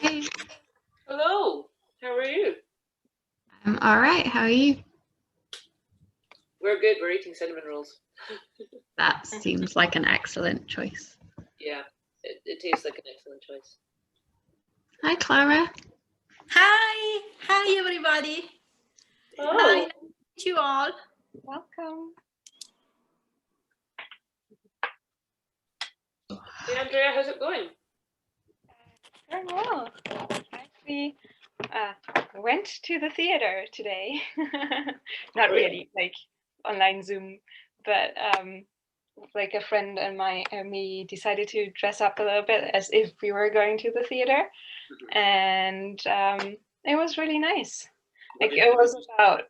Hey, Hello, how are you? I'm all right. How are you? We're good, we're eating cinnamon rolls. That seems like an excellent choice. Yeah, it tastes like an excellent choice. Hi, Clara. Hi everybody. Oh, Nice to meet you all. Welcome. hey Andrea, how's it going? Very well. Actually, went to the theater today. Not really, like online Zoom, but like a friend and me decided to dress up a little bit as if we were going to the theater, and it was really nice. Like it was about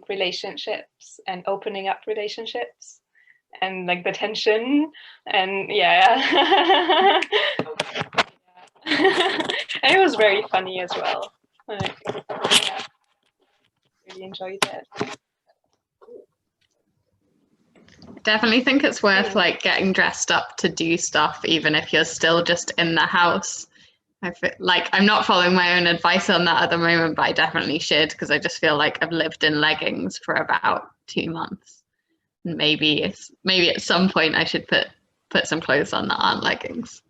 relationships and opening up relationships and like the tension and yeah. And it was very funny as well. Like, yeah, really enjoyed it. Definitely think it's worth like getting dressed up to do stuff, even if you're still just in the house. I feel like I'm not following my own advice on that at the moment, but I definitely should because I just feel like I've lived in leggings for about 2 months. And maybe at some point I should put some clothes on that aren't leggings.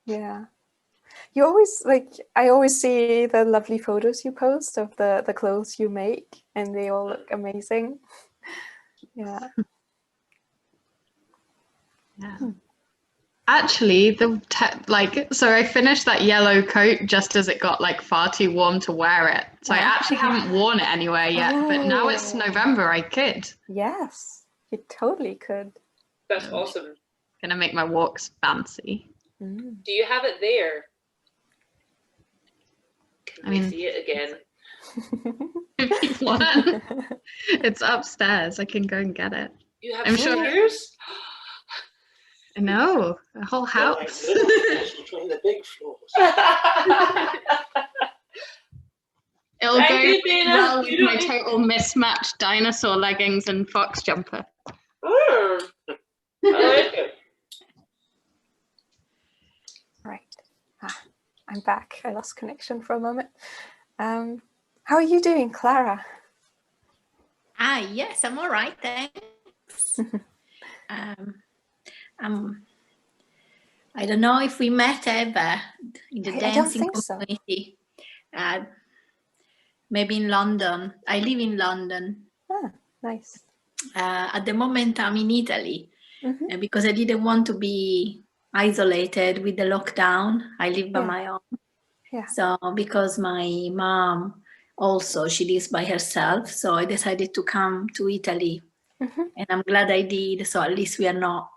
Yeah. You always I always see the lovely photos you post of the clothes you make, and they all look amazing. Yeah. Yeah. Actually, so I finished that yellow coat just as it got like far too warm to wear it. So I actually haven't worn it anywhere yet, but now it's November, I could. Yes, you totally could. That's awesome. Gonna make my walks fancy. Do you have it there? Can we see it again? If you want. It's upstairs. I can go and get it. You have I'm sure- stairs? No, a whole house. Between the big floors. It'll Thank go you, Dana. well with You my don't need- total mismatched dinosaur leggings and fox jumper. I like it. Right. I'm back. I lost connection for a moment. How are you doing, Clara? Yes, I'm all right, thanks. I don't know if we met ever in the dancing community. So. Maybe in London. I live in London. Ah, nice. At the moment, I'm in Italy because I didn't want to be isolated with the lockdown. I live by my own. Yeah. So because my mom also, she lives by herself. So I decided to come to Italy and I'm glad I did. So at least we are not,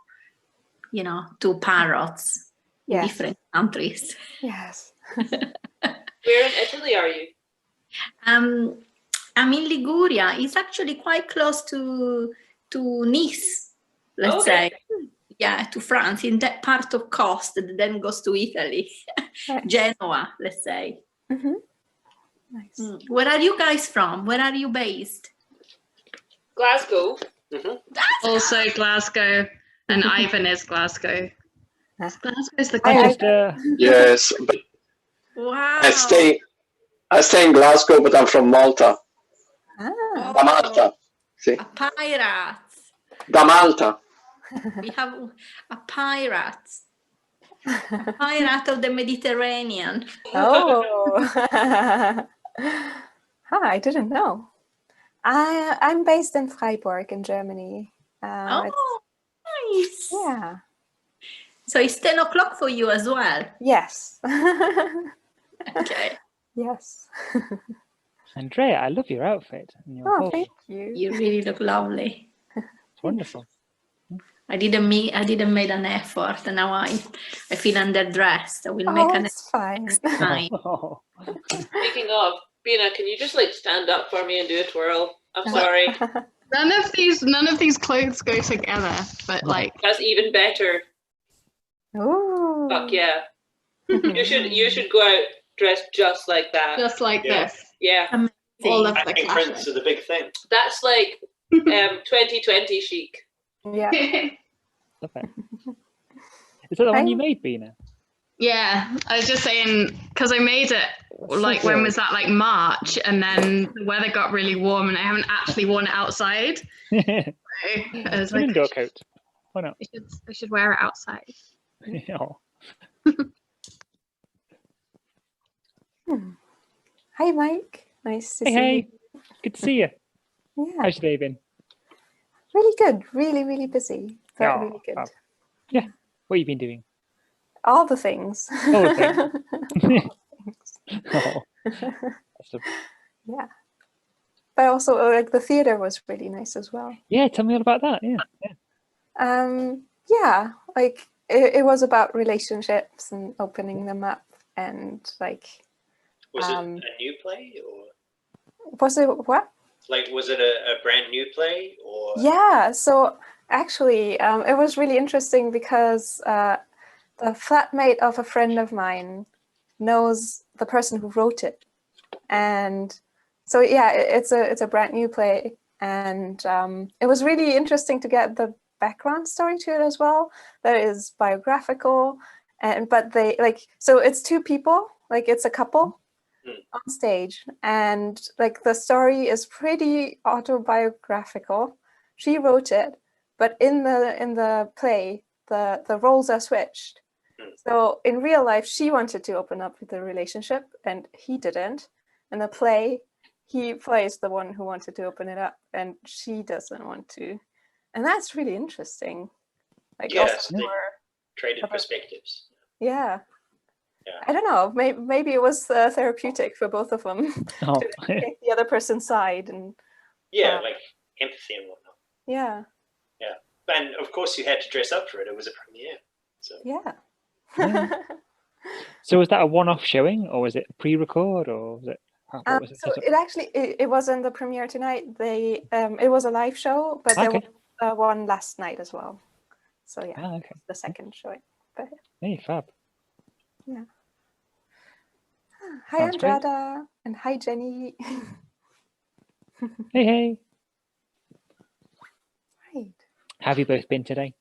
two parrots in different countries. Yes. Where in Italy are you? I'm in Liguria. It's actually quite close to Nice, let's say. Yeah, to France, in that part of coast that then goes to Italy. Nice. Genoa, let's say. Nice. Where are you guys from? Where are you based? Glasgow. Also Glasgow, and Ivan is Glasgow. Glasgow's the Manchester. Yes. But wow. I stay in Glasgow, but I'm from Malta. Da Malta. See? A pirate. Da Malta. We have a pirate. A pirate of the Mediterranean. Oh. I didn't know. I'm based in Freiburg in Germany. Nice. Yeah. So it's 10 o'clock for you as well? Yes. Okay. Yes. Andrea, I love your outfit. And your thank you. You really look lovely. It's wonderful. I didn't make an effort, and now I feel underdressed. I will make an effort fine. next time. Speaking of, Bina, can you just stand up for me and do a twirl? I'm sorry. None of these clothes go together, but that's even better. Ooh. Fuck yeah. You should go out dressed just like that. Just like this. Yeah. Amazing. All of the Acting prints are the big thing. That's like 2020 chic. Yeah. Love it. Is that the one you I'm- made, Bina? Yeah, I was just saying because I made it like when was that, like March, and then the weather got really warm and I haven't actually worn it outside. I was An like, indoor coat. Why not? I should wear it outside. Oh. Hi, Mike. Nice to Hey, see hey. you. Good to see you. Yeah, How's your day been? really good. Really, really busy. But Oh, really good. fab. Yeah. What have you been doing? All the things. All the things. Oh, that's a- Yeah. But also, like, the theater was really nice as well. yeah, tell me all about that. Yeah. Yeah, like it was about relationships and opening them up, and like, Was it a new play, or was it what? like was it a brand new play, or? Yeah, so actually, it was really interesting because the flatmate of a friend of mine knows the person who wrote it, and so yeah, it's a brand new play, and it was really interesting to get the background story to it as well. That is biographical, and but they like, so it's two people, like it's a couple on stage, and like the story is pretty autobiographical. She wrote it, but in the play, the roles are switched. So in real life, she wanted to open up with the relationship, and he didn't. In the play, he plays the one who wanted to open it up, and she doesn't want to. And that's really interesting. Like, Yes, also they for, traded perspectives. yeah. Yeah. I don't know. Maybe it was therapeutic for both of them Oh, to take the other person's side, and Yeah, like empathy and whatnot. yeah, And of course, you had to dress up for it. It was a premiere, so yeah. Yeah. So was that a one-off showing, or was it a pre-record, or was it? What was it So set up? it actually it wasn't the premiere tonight. They it was a live show, but there was one last night as well. So yeah, Okay. the second showing. But Hey, fab. yeah. Hi, Sounds great. Andrada, and hi, Jenny. Hey, hey. Right. How have you both been today?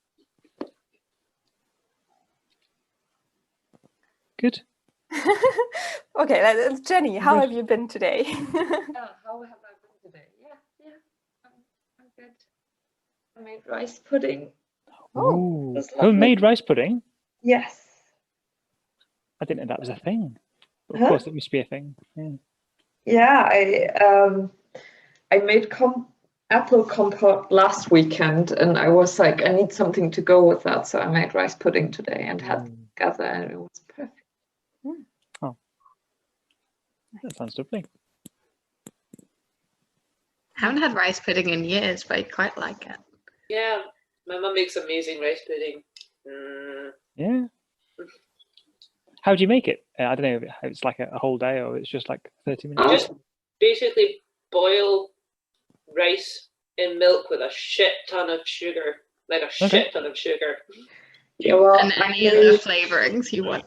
Good. Okay, Jenny, how have you been today? How have I been today? Yeah, I'm good. I made rice pudding. Oh, that's lovely. homemade rice pudding? Yes. I didn't know that was a thing. But of Huh? course, it must be a thing. Yeah. Yeah, I made apple compote last weekend, and I was like, I need something to go with that, so I made rice pudding today and had it together, and it was perfect. Oh, that sounds lovely. I haven't had rice pudding in years, but I quite like it. Yeah, my mum makes amazing rice pudding. Yeah. How do you make it? I don't know if it's like a whole day or it's just like 30 minutes. Just basically boil rice in milk with a shit ton of sugar, like a shit ton of sugar. Yeah, well, And any of the flavorings you want.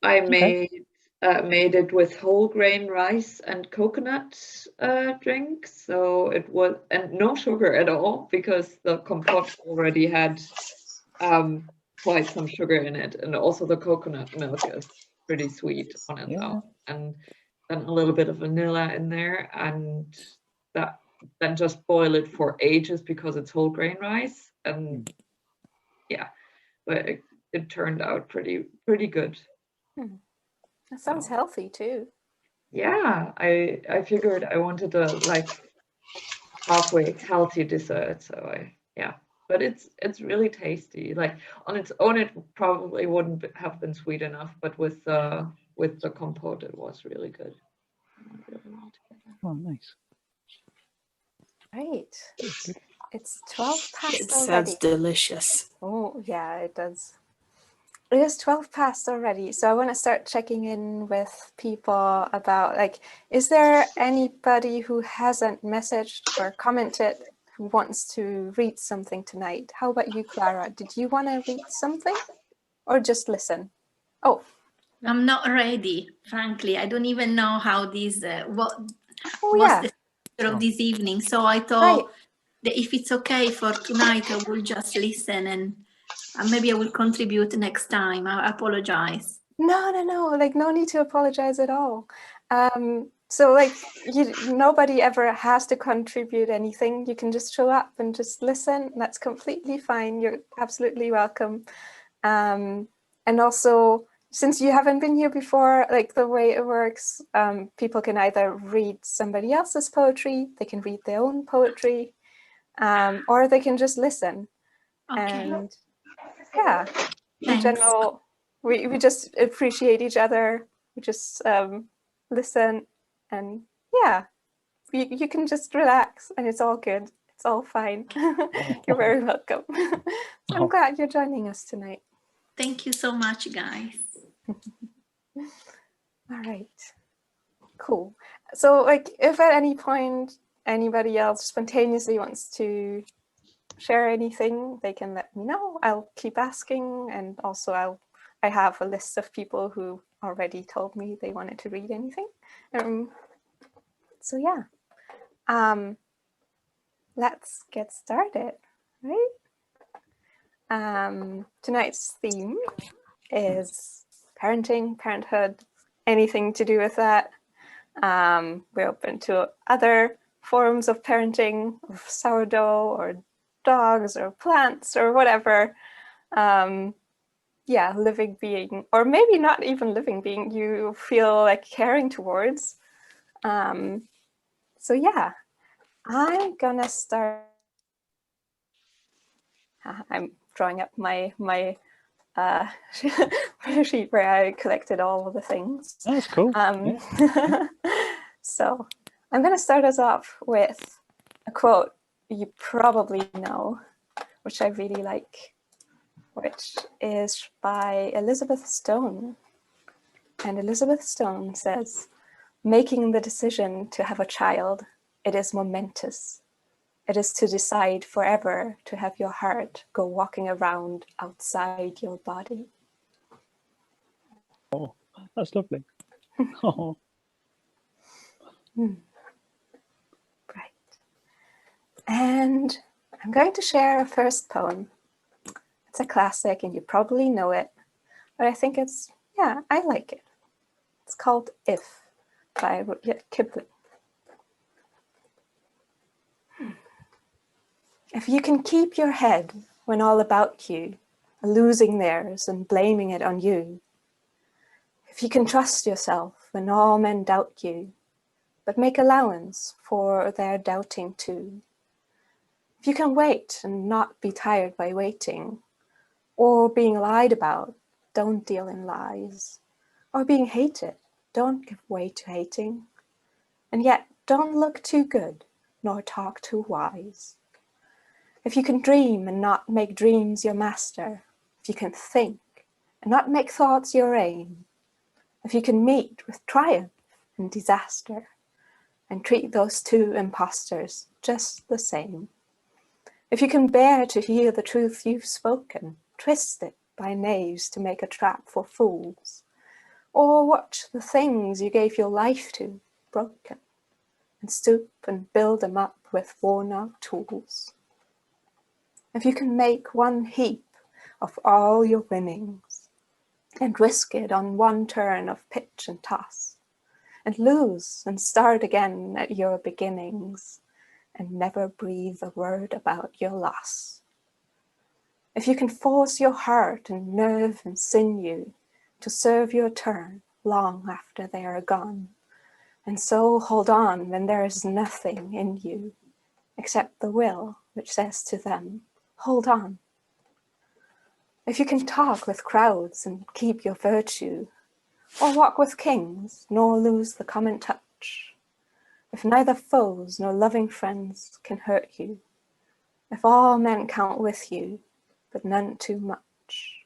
I made it with whole grain rice and coconut drink, so it was, and no sugar at all because the compote already had quite some sugar in it, and also the coconut milk is pretty sweet on its own, and then a little bit of vanilla in there, and that then just boil it for ages because it's whole grain rice, and yeah, but it turned out pretty good. That sounds healthy too. Yeah, I figured I wanted a like halfway healthy dessert, so but it's really tasty. Like on its own, it probably wouldn't have been sweet enough, but with the compote, it was really good. Oh, nice. Right. It's 12 past It already. sounds delicious. Oh, yeah, it does. It is 12 past already, so I want to start checking in with people about, like, is there anybody who hasn't messaged or commented who wants to read something tonight? How about you, Clara? Did you want to read something or just listen? Oh. I'm not ready, frankly. I don't even know how this, what's yeah. the structure of this evening. So I thought that if it's okay for tonight, I will just listen and Maybe I will contribute next time. I apologize. No, like no need to apologize at all. So like nobody ever has to contribute anything. You can just show up and just listen. That's completely fine. You're absolutely welcome. And also, since you haven't been here before, like the way it works, people can either read somebody else's poetry, they can read their own poetry, or they can just listen. Okay. And yeah, in Thanks. general, we just appreciate each other. We just listen, and yeah, you can just relax, and it's all good. It's all fine. You're very welcome. So I'm glad you're joining us tonight. Thank you so much, guys. All right, cool. So like, if at any point anybody else spontaneously wants to share anything, they can let me know. I'll keep asking, and also I have a list of people who already told me they wanted to read anything. So yeah, let's get started, right? Tonight's theme is parenting, parenthood, anything to do with that. We're open to other forms of parenting, of sourdough or dogs or plants or whatever. Yeah, living being, or maybe not even living being, you feel like caring towards. So yeah, I'm gonna start. I'm drawing up my sheet where I collected all of the things. That's cool. Yeah. So I'm gonna start us off with a quote you probably know, which I really like, which is by Elizabeth Stone. And Elizabeth Stone says, "Making the decision to have a child, it is momentous. It is to decide forever to have your heart go walking around outside your body." Oh, that's lovely. Oh. Right. And I'm going to share a first poem. It's a classic and you probably know it, but I think it's, yeah, I like it. It's called If by Rudyard Kipling. If you can keep your head when all about you are losing theirs and blaming it on you, if you can trust yourself when all men doubt you, but make allowance for their doubting too, if you can wait and not be tired by waiting, or being lied about, don't deal in lies, or being hated, don't give way to hating, and yet don't look too good, nor talk too wise. If you can dream and not make dreams your master, if you can think and not make thoughts your aim, if you can meet with triumph and disaster, and treat those two impostors just the same, if you can bear to hear the truth you've spoken, twist it by knaves to make a trap for fools, or watch the things you gave your life to broken, and stoop and build them up with worn-out tools. If you can make one heap of all your winnings, and risk it on one turn of pitch and toss, and lose and start again at your beginnings, and never breathe a word about your loss. If you can force your heart and nerve and sinew to serve your turn long after they are gone, and so hold on when there is nothing in you except the will which says to them, hold on. If you can talk with crowds and keep your virtue, or walk with kings nor lose the common touch, if neither foes nor loving friends can hurt you, if all men count with you, but none too much,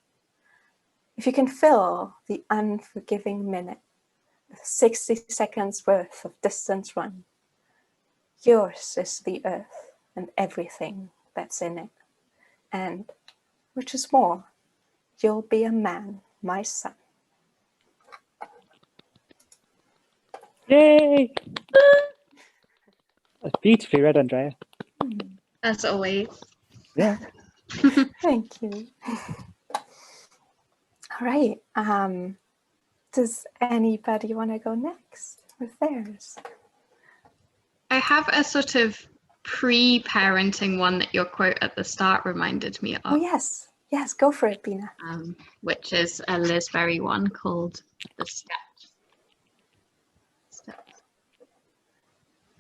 if you can fill the unforgiving minute with 60 seconds worth of distance run, yours is the earth and everything that's in it, and, which is more, you'll be a man, my son. Yay! That's beautifully read, Andrea. As always. Yeah. Thank you. All right. Does anybody want to go next with theirs? I have a sort of pre-parenting one that your quote at the start reminded me of. Oh, yes. Yes, go for it, Bina. Which is a Liz Berry one called The Steps.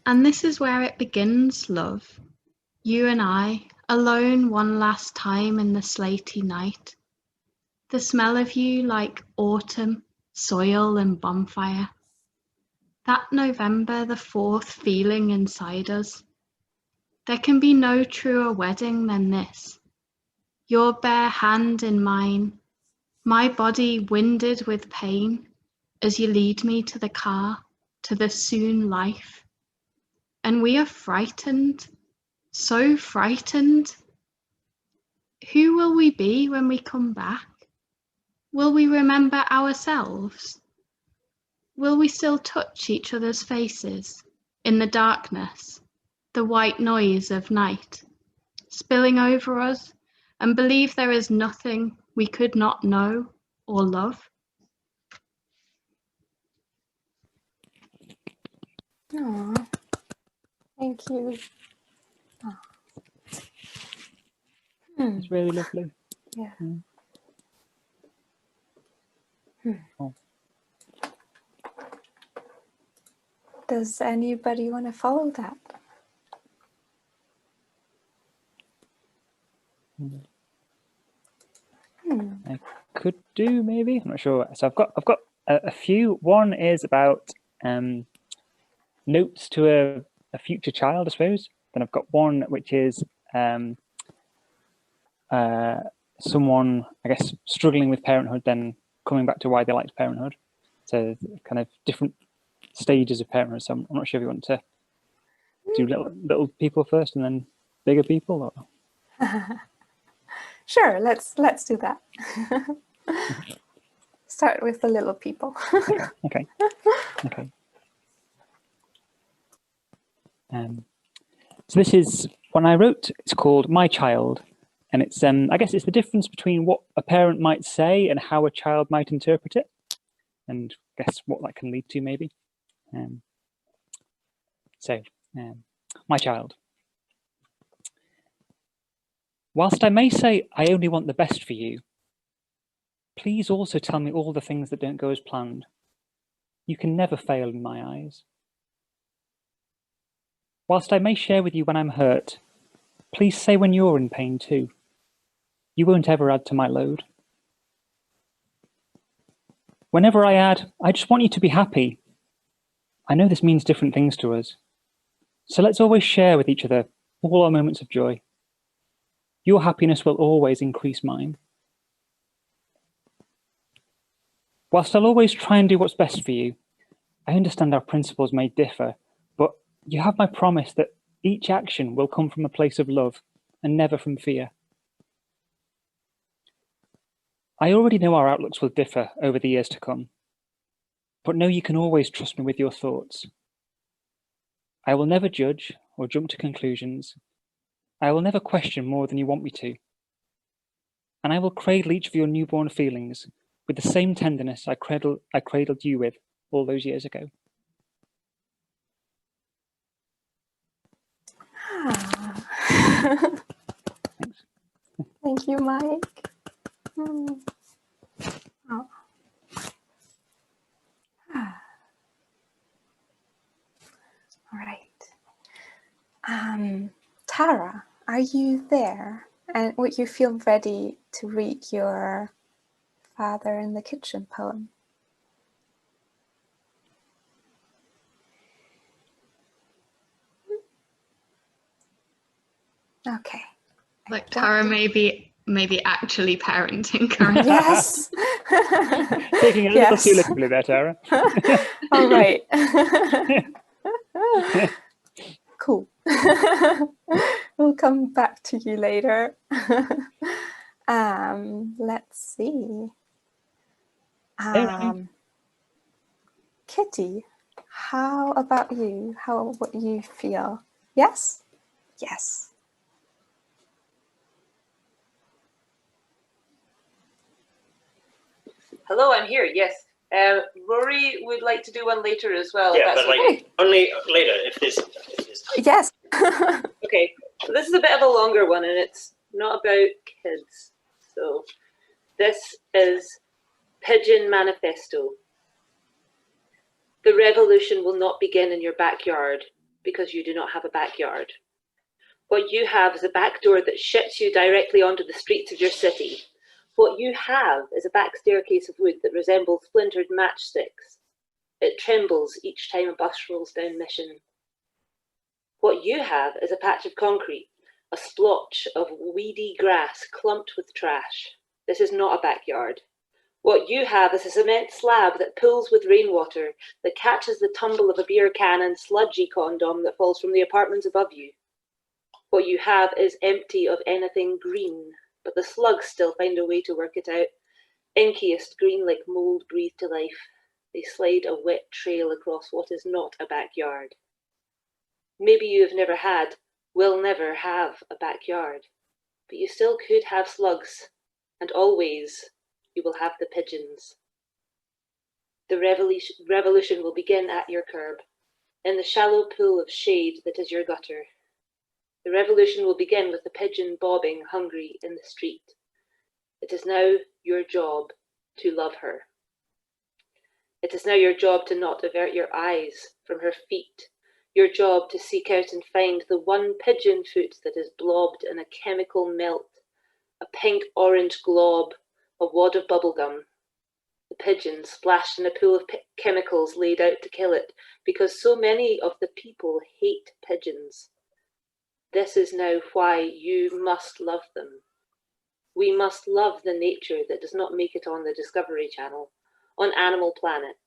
And this is where it begins, love. You and I, alone one last time in the slaty night. The smell of you like autumn, soil and bonfire. That November, the 4th feeling inside us. There can be no truer wedding than this. Your bare hand in mine, my body winded with pain as you lead me to the car, to the soon life. And we are frightened, so frightened. Who will we be when we come back? Will we remember ourselves? Will we still touch each other's faces in the darkness, the white noise of night, spilling over us, and believe there is nothing we could not know or love? Aww. Thank you. Oh. It's really lovely. Yeah. Oh. Does anybody want to follow that? I could do, maybe. I'm not sure. So I've got a few. One is about notes to a future child, I suppose. Then I've got one which is someone, I guess, struggling with parenthood, then coming back to why they liked parenthood. So kind of different stages of parenthood. So I'm not sure if you want to do little people first and then bigger people, or Sure, let's do that. Start with the little people. Okay. So this is one I wrote. It's called My Child, and it's I guess it's the difference between what a parent might say and how a child might interpret it, and guess what that can lead to, maybe. My child. Whilst I may say I only want the best for you, please also tell me all the things that don't go as planned. You can never fail in my eyes. Whilst I may share with you when I'm hurt, please say when you're in pain too. You won't ever add to my load. Whenever I add, I just want you to be happy. I know this means different things to us. So let's always share with each other all our moments of joy. Your happiness will always increase mine. Whilst I'll always try and do what's best for you, I understand our principles may differ, but you have my promise that each action will come from a place of love and never from fear. I already know our outlooks will differ over the years to come, but know you can always trust me with your thoughts. I will never judge or jump to conclusions. I will never question more than you want me to. And I will cradle each of your newborn feelings with the same tenderness I cradled you with all those years ago. Thanks. Thank you, Mike. Oh. All right. Tara, are you there? And would you feel ready to read your Father in the Kitchen poem? Okay. Like Tara maybe actually parenting currently. Yes. Taking it a little too literally there, Tara. All right. Cool. We'll come back to you later. Let's see. Kitty, how about you? How would you feel? Yes? Yes. Hello, I'm here. Yes. Rory would like to do one later as well. Yeah, but like only later if there's Yes. Okay. So this is a bit of a longer one, and it's not about kids. So this is Pigeon Manifesto. The revolution will not begin in your backyard because you do not have a backyard. What you have is a back door that shits you directly onto the streets of your city. What you have is a back staircase of wood that resembles splintered matchsticks. It trembles each time a bus rolls down Mission. What you have is a patch of concrete, a splotch of weedy grass clumped with trash. This is not a backyard. What you have is a cement slab that pulls with rainwater, that catches the tumble of a beer can and sludgy condom that falls from the apartments above you. What you have is empty of anything green, but the slugs still find a way to work it out. Inkiest green like mould breathed to life. They slide a wet trail across what is not a backyard. Maybe you have never had, will never have a backyard, but you still could have slugs, and always you will have the pigeons. The revolution will begin at your curb, in the shallow pool of shade that is your gutter. The revolution will begin with the pigeon bobbing hungry in the street. It is now your job to love her. It is now your job to not avert your eyes from her feet, your job to seek out and find the one pigeon foot that is blobbed in a chemical melt, a pink-orange glob, a wad of bubblegum. The pigeon splashed in a pool of chemicals laid out to kill it, because so many of the people hate pigeons. This is now why you must love them. We must love the nature that does not make it on the Discovery Channel, on Animal Planet.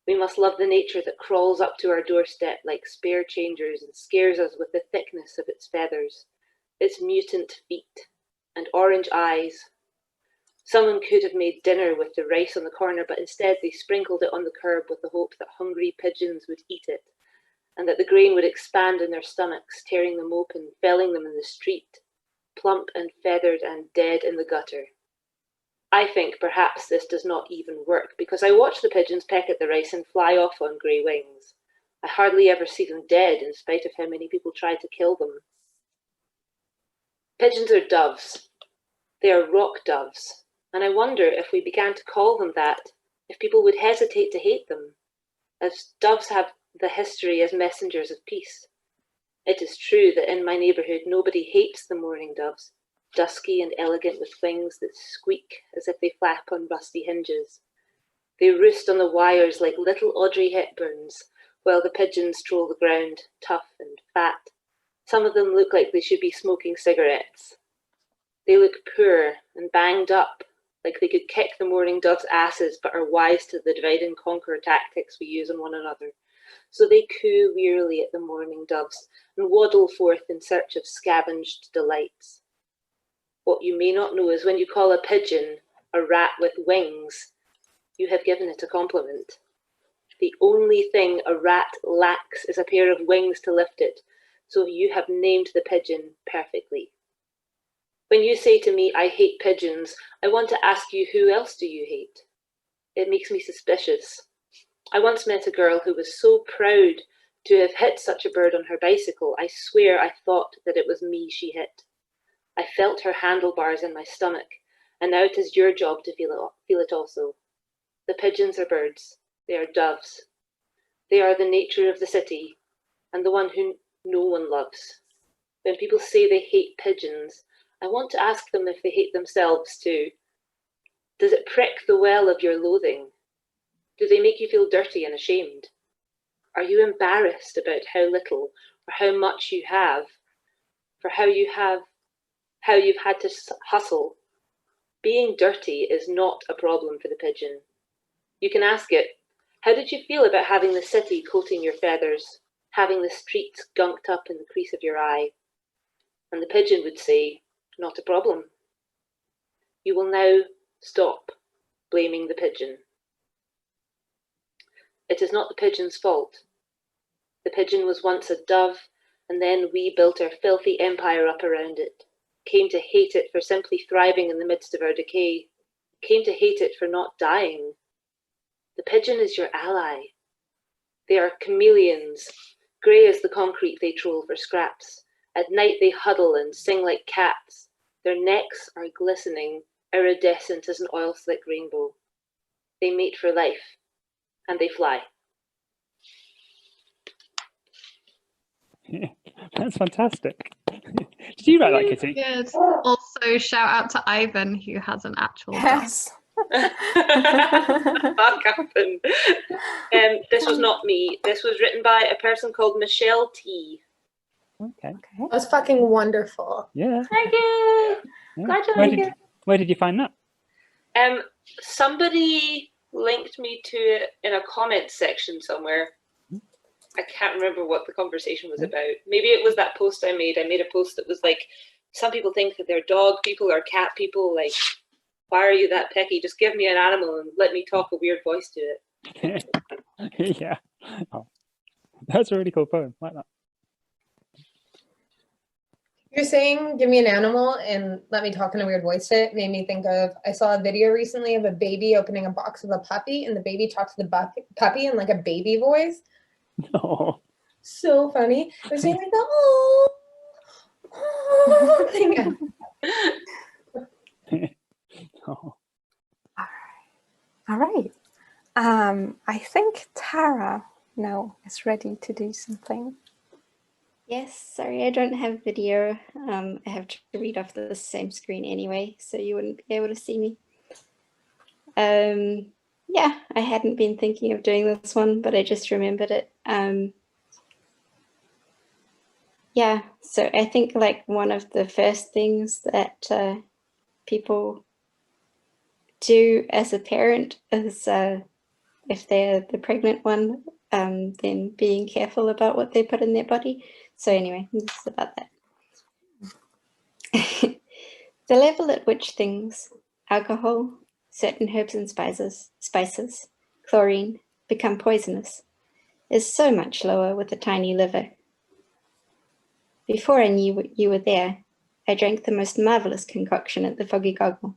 We must love the nature that crawls up to our doorstep like spare changers and scares us with the thickness of its feathers, its mutant feet, and orange eyes. Someone could have made dinner with the rice on the corner, but instead they sprinkled it on the curb with the hope that hungry pigeons would eat it, and that the grain would expand in their stomachs, tearing them open, felling them in the street, plump and feathered and dead in the gutter. I think perhaps this does not even work, because I watch the pigeons peck at the rice and fly off on grey wings. I hardly ever see them dead, in spite of how many people try to kill them. Pigeons are doves. They are rock doves, and I wonder if we began to call them that, if people would hesitate to hate them, as doves have the history as messengers of peace. It is true that in my neighbourhood nobody hates the mourning doves, dusky and elegant with wings that squeak as if they flap on rusty hinges. They roost on the wires like little Audrey Hepburns, while the pigeons stroll the ground, tough and fat. Some of them look like they should be smoking cigarettes. They look poor and banged up, like they could kick the mourning doves' asses, but are wise to the divide and conquer tactics we use on one another. So they coo wearily at the mourning doves and waddle forth in search of scavenged delights. What you may not know is when you call a pigeon a rat with wings, you have given it a compliment. The only thing a rat lacks is a pair of wings to lift it, so you have named the pigeon perfectly. When you say to me, I hate pigeons, I want to ask you, who else do you hate? It makes me suspicious. I once met a girl who was so proud to have hit such a bird on her bicycle, I swear I thought that it was me she hit. I felt her handlebars in my stomach, and now it is your job to feel it also. The pigeons are birds. They are doves. They are the nature of the city, and the one who no one loves. When people say they hate pigeons, I want to ask them if they hate themselves too. Does it prick the well of your loathing? Do they make you feel dirty and ashamed? Are you embarrassed about how little or how much you have, for how you've had to hustle? Being dirty is not a problem for the pigeon. You can ask it, how did you feel about having the city coating your feathers, having the streets gunked up in the crease of your eye? And the pigeon would say, not a problem. You will now stop blaming the pigeon. It is not the pigeon's fault. The pigeon was once a dove, and then we built our filthy empire up around it, came to hate it for simply thriving in the midst of our decay. came to hate it for not dying. The pigeon is your ally. They are chameleons, grey as the concrete they troll for scraps. At night they huddle and sing like cats. Their necks are glistening, iridescent as an oil-slick rainbow. They mate for life, and they fly. That's fantastic. Did you write that, Kitty? Good. Also, shout out to Ivan, who has an actual Yes. That happened. This was not me. This was written by a person called Michelle T. Okay. That was fucking wonderful. Yeah. Thank you. Yeah. Where did you find that? Somebody linked me to it in a comment section somewhere. I can't remember what the conversation was about. Maybe it was that post I made. I made a post that was like, some people think that they're dog people or cat people. Like, why are you that picky? Just give me an animal and let me talk a weird voice to it. Yeah. Oh, that's a really cool poem. I like that. You're saying give me an animal and let me talk in a weird voice to it made me think of, I saw a video recently of a baby opening a box of a puppy and the baby talks to the puppy in like a baby voice. Oh. So funny. I was saying like the oh thing. Oh. All right. I think Tara now is ready to do something. Yes, sorry, I don't have video. I have to read off the same screen anyway, so you wouldn't be able to see me. Yeah, I hadn't been thinking of doing this one, but I just remembered it. Yeah, so I think like one of the first things that people do as a parent is if they're the pregnant one, then being careful about what they put in their body. So anyway, this is about that. The level at which things, alcohol, certain herbs and spices, chlorine, become poisonous is so much lower with a tiny liver. Before I knew you were there, I drank the most marvelous concoction at the Foggy Goggle.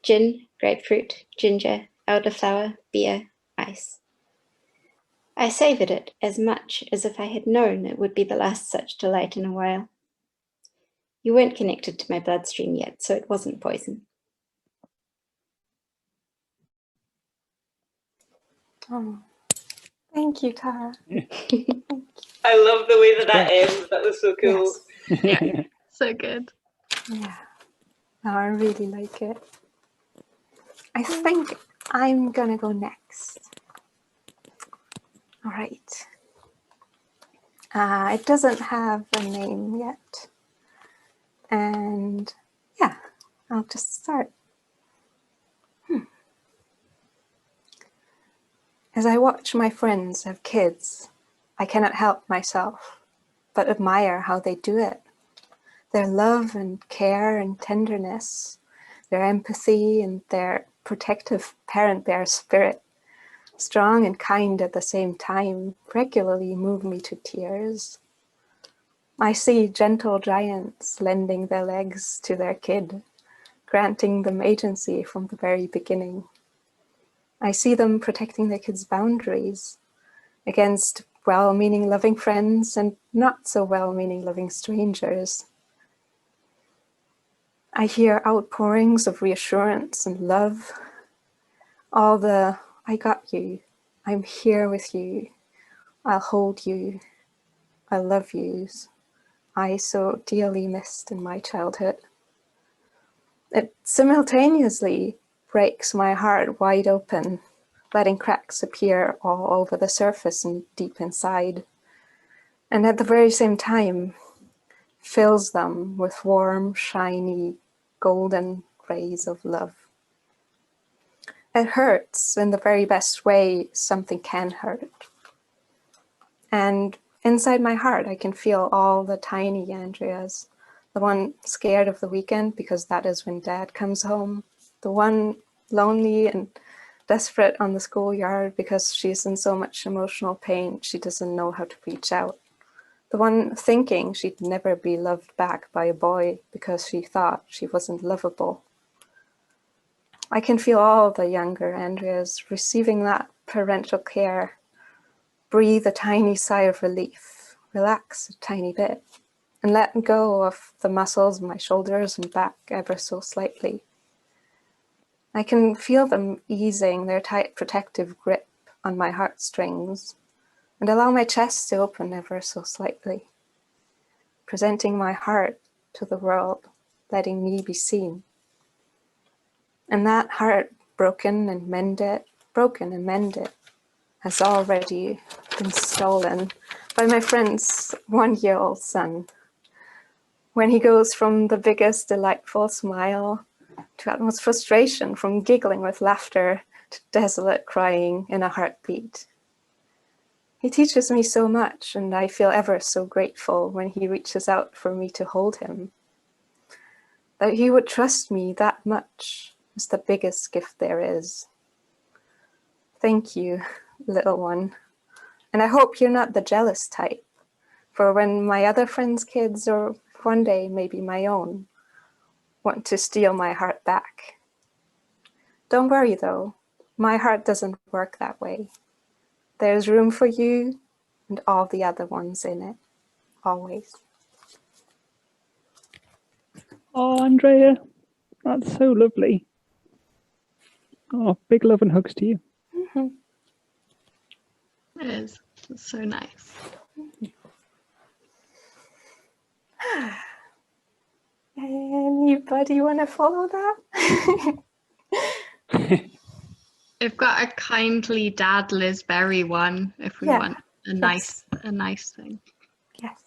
Gin, grapefruit, ginger, elderflower, beer, ice. I savoured it as much as if I had known it would be the last such delight in a while. You weren't connected to my bloodstream yet, so it wasn't poison. Oh, thank you, Tara. I love the way that ends. That was so cool. Yes. Yeah, so good. Yeah. No, I really like it. I think I'm gonna go next. All right. It doesn't have a name yet. And yeah, I'll just start. As I watch my friends have kids, I cannot help myself but admire how they do it. Their love and care and tenderness, their empathy and their protective parent bear spirit, strong and kind at the same time, regularly move me to tears. I see gentle giants lending their legs to their kid, granting them agency from the very beginning. I see them protecting their kids' boundaries against well-meaning loving friends and not so well-meaning loving strangers. I hear outpourings of reassurance and love. All the, I got you, I'm here with you, I'll hold you, I love yous, I so dearly missed in my childhood. It simultaneously breaks my heart wide open, letting cracks appear all over the surface and deep inside. And at the very same time, fills them with warm, shiny, golden rays of love. It hurts in the very best way something can hurt. And inside my heart, I can feel all the tiny Andreas, the one scared of the weekend because that is when Dad comes home, the one lonely and desperate on the schoolyard because she's in so much emotional pain she doesn't know how to reach out, the one thinking she'd never be loved back by a boy because she thought she wasn't lovable. I can feel all the younger Andreas receiving that parental care, breathe a tiny sigh of relief, relax a tiny bit, and let go of the muscles in my shoulders and back ever so slightly. I can feel them easing their tight protective grip on my heartstrings and allow my chest to open ever so slightly, presenting my heart to the world, letting me be seen. And that heart, broken and mended, has already been stolen by my friend's 1-year-old son. When he goes from the biggest delightful smile to utmost frustration, from giggling with laughter to desolate crying in a heartbeat. He teaches me so much, and I feel ever so grateful when he reaches out for me to hold him. That he would trust me that much is the biggest gift there is. Thank you, little one. And I hope you're not the jealous type, for when my other friends' kids, or one day maybe my own, want to steal my heart back. Don't worry though, my heart doesn't work that way. There's room for you and all the other ones in it, always. Oh, Andrea, that's so lovely. Oh, big love and hugs to you. Mm-hmm. It is. It's so nice. Anybody want to follow that? We've got a kindly dad Liz Berry one if we want a nice thing. Yes.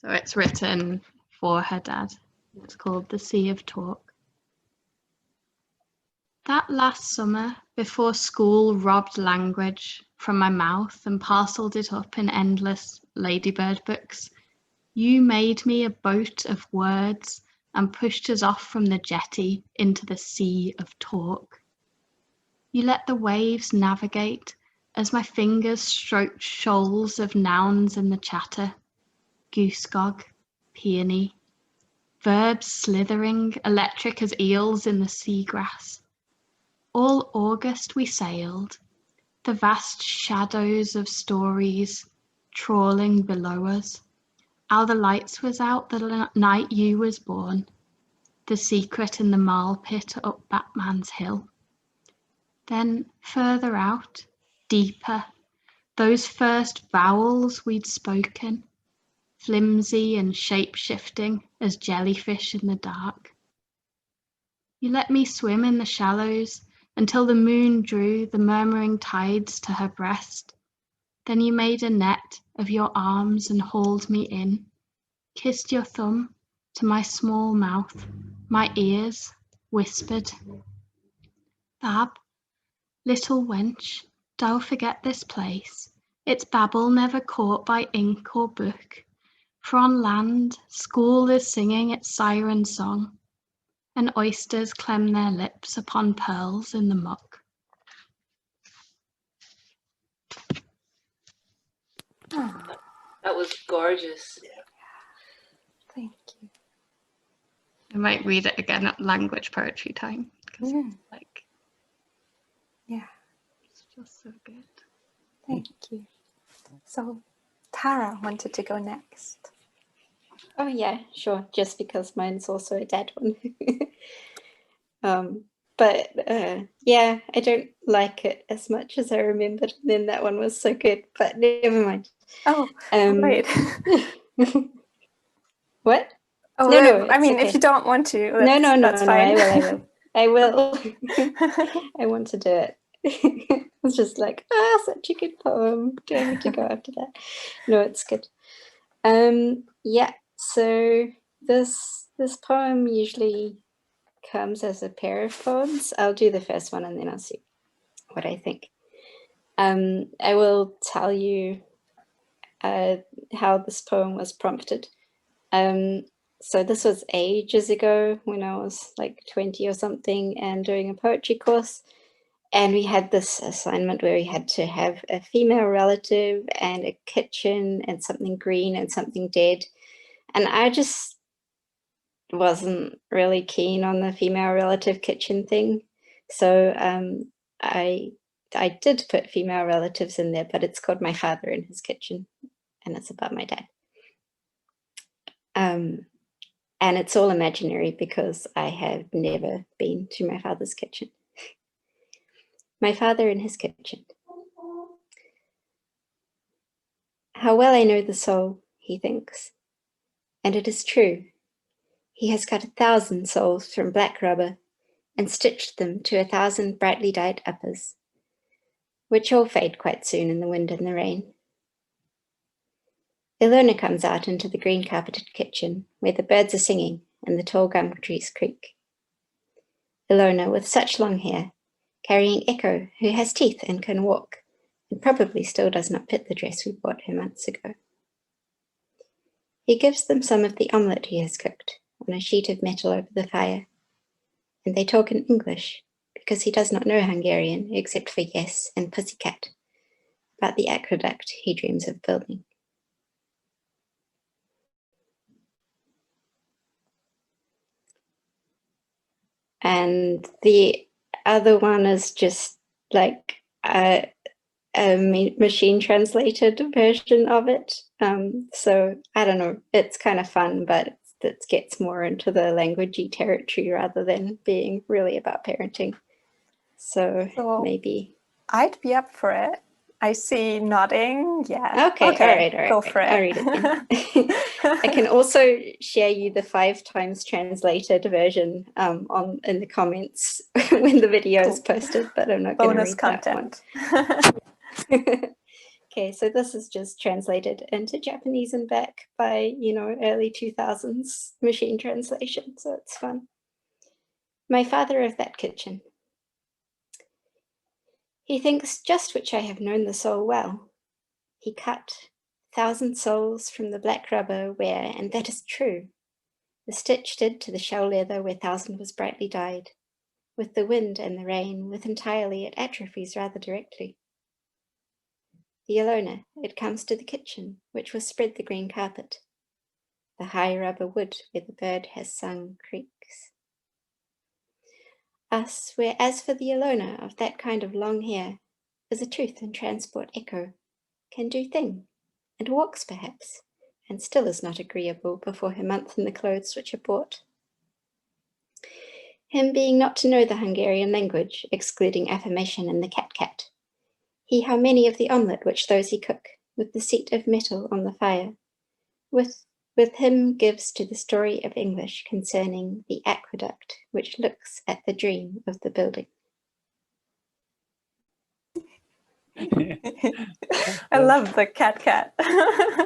So it's written for her dad. It's called The Sea of Talk. That last summer, before school robbed language from my mouth and parcelled it up in endless ladybird books, you made me a boat of words and pushed us off from the jetty into the sea of talk. You let the waves navigate as my fingers stroked shoals of nouns in the chatter, goosegog, peony, verbs slithering, electric as eels in the seagrass. All August we sailed, the vast shadows of stories trawling below us. How the lights was out the night you was born, the secret in the marl pit up Batman's hill. Then further out, deeper, those first vowels we'd spoken, flimsy and shape-shifting as jellyfish in the dark. You let me swim in the shallows until the moon drew the murmuring tides to her breast. Then you made a net of your arms and hauled me in, kissed your thumb to my small mouth, my ears, whispered, Bab, little wench, thou forget this place, its babble never caught by ink or book, for on land school is singing its siren song, and oysters clem their lips upon pearls in the muck. That was gorgeous. Thank you. I might read it again at language poetry time because it's like, it's just so good. Thank you. So Tara wanted to go next. Oh yeah, sure. Just because mine's also a dead one. Yeah, I don't like it as much as I remembered. And then that one was so good, but never mind. Oh, right. What? Oh, No, I mean, okay. if you don't want to, No, that's fine. I will. I want to do it. It's just like, such a good poem. Do I need to go after that? No, it's good. Yeah, so this poem usually comes as a pair of poems. I'll do the first one and then I'll see what I think. I will tell you how this poem was prompted. So this was ages ago when I was like 20 or something and doing a poetry course. And we had this assignment where we had to have a female relative and a kitchen and something green and something dead. And I just wasn't really keen on the female relative kitchen thing. So I did put female relatives in there, but it's called My Father in His Kitchen, and it's about my dad. And it's all imaginary because I have never been to my father's kitchen. My Father in His Kitchen. How well I know the soul, he thinks. And it is true. He has cut 1,000 souls from black rubber and stitched them to 1,000 brightly dyed uppers, which all fade quite soon in the wind and the rain. Ilona comes out into the green carpeted kitchen where the birds are singing and the tall gum trees creak. Ilona with such long hair, carrying Echo, who has teeth and can walk, and probably still does not fit the dress we bought her months ago. He gives them some of the omelette he has cooked on a sheet of metal over the fire, and they talk in English because he does not know Hungarian except for yes and pussycat, about the aqueduct he dreams of building. And the other one is just like a machine translated version of it. So I don't know, it's kind of fun, but it gets more into the languagey territory rather than being really about parenting. So maybe. I'd be up for it. I see nodding. Yeah. Okay. All right. Go for it. I'll read it then. I can also share you the 5 times translated version in the comments when the video is posted, but I'm not going to read content. That one. Okay, so this is just translated into Japanese and back by, early 2000s machine translation, so it's fun. My father of that kitchen. He thinks just which I have known the soul well. He cut 1,000 souls from the black rubber where, and that is true, the stitch did to the shell leather where 1,000 was brightly dyed. With the wind and the rain, with entirely it atrophies rather directly. The Ilona, it comes to the kitchen, which was spread the green carpet. The high rubber wood where the bird has sung creaks. Us, where as for the Ilona of that kind of long hair, is a truth and transport echo, can do thing, and walks perhaps, and still is not agreeable before her month in the clothes which are bought. Him being not to know the Hungarian language, excluding affirmation and the cat-cat. He how many of the omelette which those he cook, with the seat of metal on the fire, with him gives to the story of English concerning the aqueduct which looks at the dream of the building. I love the cat.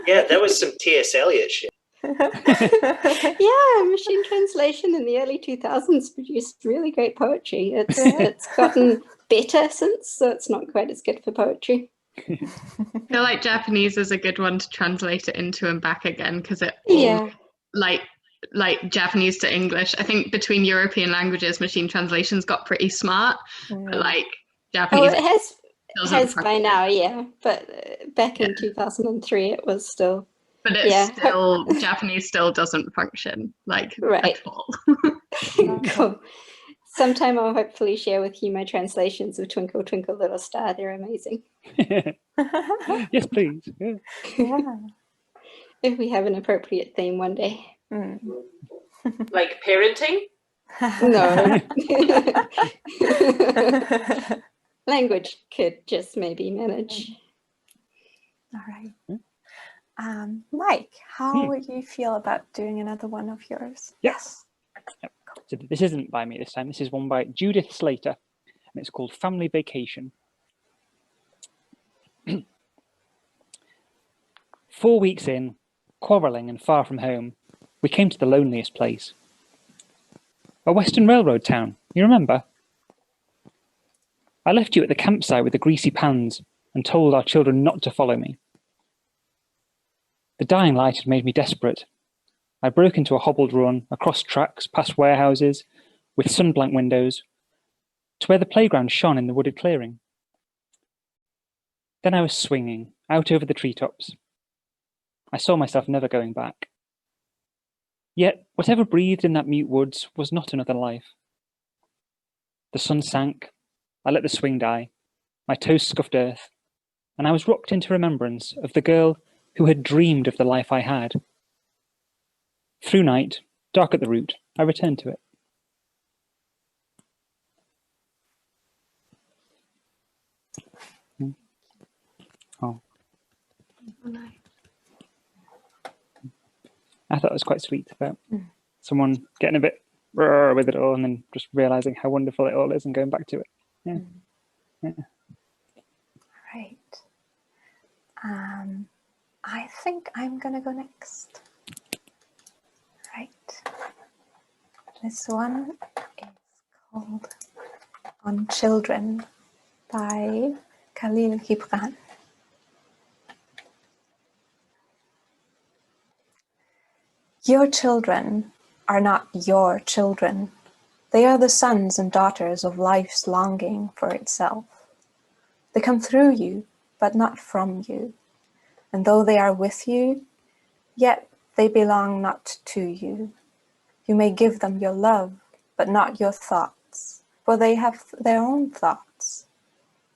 Yeah, that was some T.S. Eliot shit. Yeah, machine translation in the early 2000s produced really great poetry. It's gotten better since, so it's not quite as good for poetry. I feel like Japanese is a good one to translate it into and back again, because it like Japanese to English. I think between European languages, machine translations got pretty smart. But like Japanese, it has by now, yeah. But back in 2003, it was still. But it's still Japanese still doesn't function at all. Cool. Sometime I'll hopefully share with you my translations of Twinkle Twinkle Little Star. They're amazing. Yes, please. Yeah. If we have an appropriate theme one day. Like parenting? No. Language could just maybe manage. All right. Mike, how would you feel about doing another one of yours? Yes. Yep. So this isn't by me this time. This is one by Judith Slater, and it's called Family Vacation. 4 weeks in, quarrelling and far from home, we came to the loneliest place. A Western Railroad town, you remember? I left you at the campsite with the greasy pans and told our children not to follow me. The dying light had made me desperate. I broke into a hobbled run, across tracks, past warehouses, with sun-blank windows, to where the playground shone in the wooded clearing. Then I was swinging, out over the treetops. I saw myself never going back. Yet whatever breathed in that mute woods was not another life. The sun sank, I let the swing die, my toes scuffed earth, and I was rocked into remembrance of the girl who had dreamed of the life I had. Through night, dark at the root, I returned to it. Oh. I thought it was quite sweet about someone getting a bit with it all and then just realizing how wonderful it all is and going back to it. Yeah. Yeah. Right. I think I'm gonna go next. Right. This one is called On Children by Khalil Gibran. Your children are not your children. They are the sons and daughters of life's longing for itself. They come through you, but not from you. And though they are with you, yet they belong not to you. You may give them your love, but not your thoughts, for they have their own thoughts.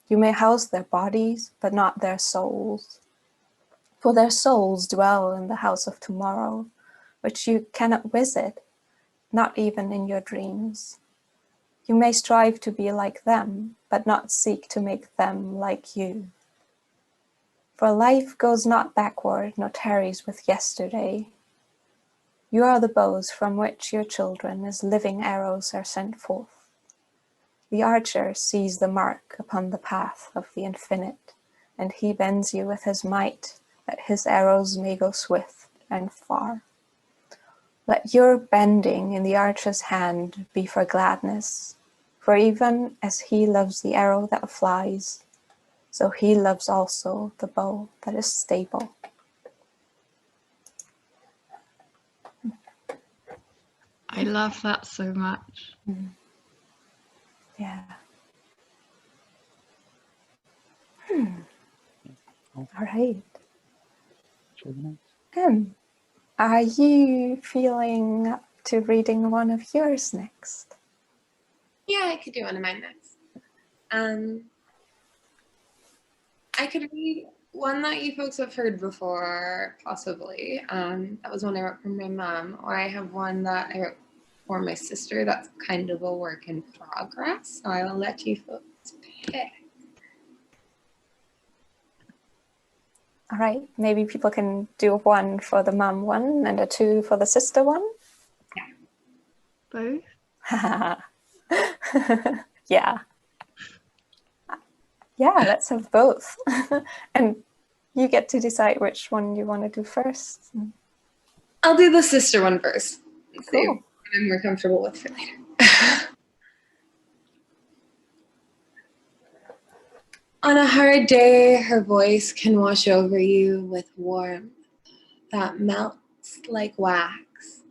You may house their bodies, but not their souls, for their souls dwell in the house of tomorrow, which you cannot visit, not even in your dreams. You may strive to be like them, but not seek to make them like you. For life goes not backward, nor tarries with yesterday. You are the bows from which your children as living arrows are sent forth. The archer sees the mark upon the path of the infinite, and he bends you with his might, that his arrows may go swift and far. Let your bending in the archer's hand be for gladness, for even as he loves the arrow that flies, so he loves also the bow that is stable. I love that so much. Yeah. All right. Are you feeling up to reading one of yours next? Yeah, I could do one of mine next. I could read one that you folks have heard before, possibly. That was one I wrote for my mom, or I have one that I wrote for my sister that's kind of a work in progress, so I will let you folks pick. All right, maybe people can do one for the mum one and a two for the sister one? Yeah. Both? Yeah. Yeah, let's have both. And you get to decide which one you want to do first. I'll do the sister one first. Cool. See what I'm more comfortable with for later. On a hard day, her voice can wash over you with warmth that melts like wax,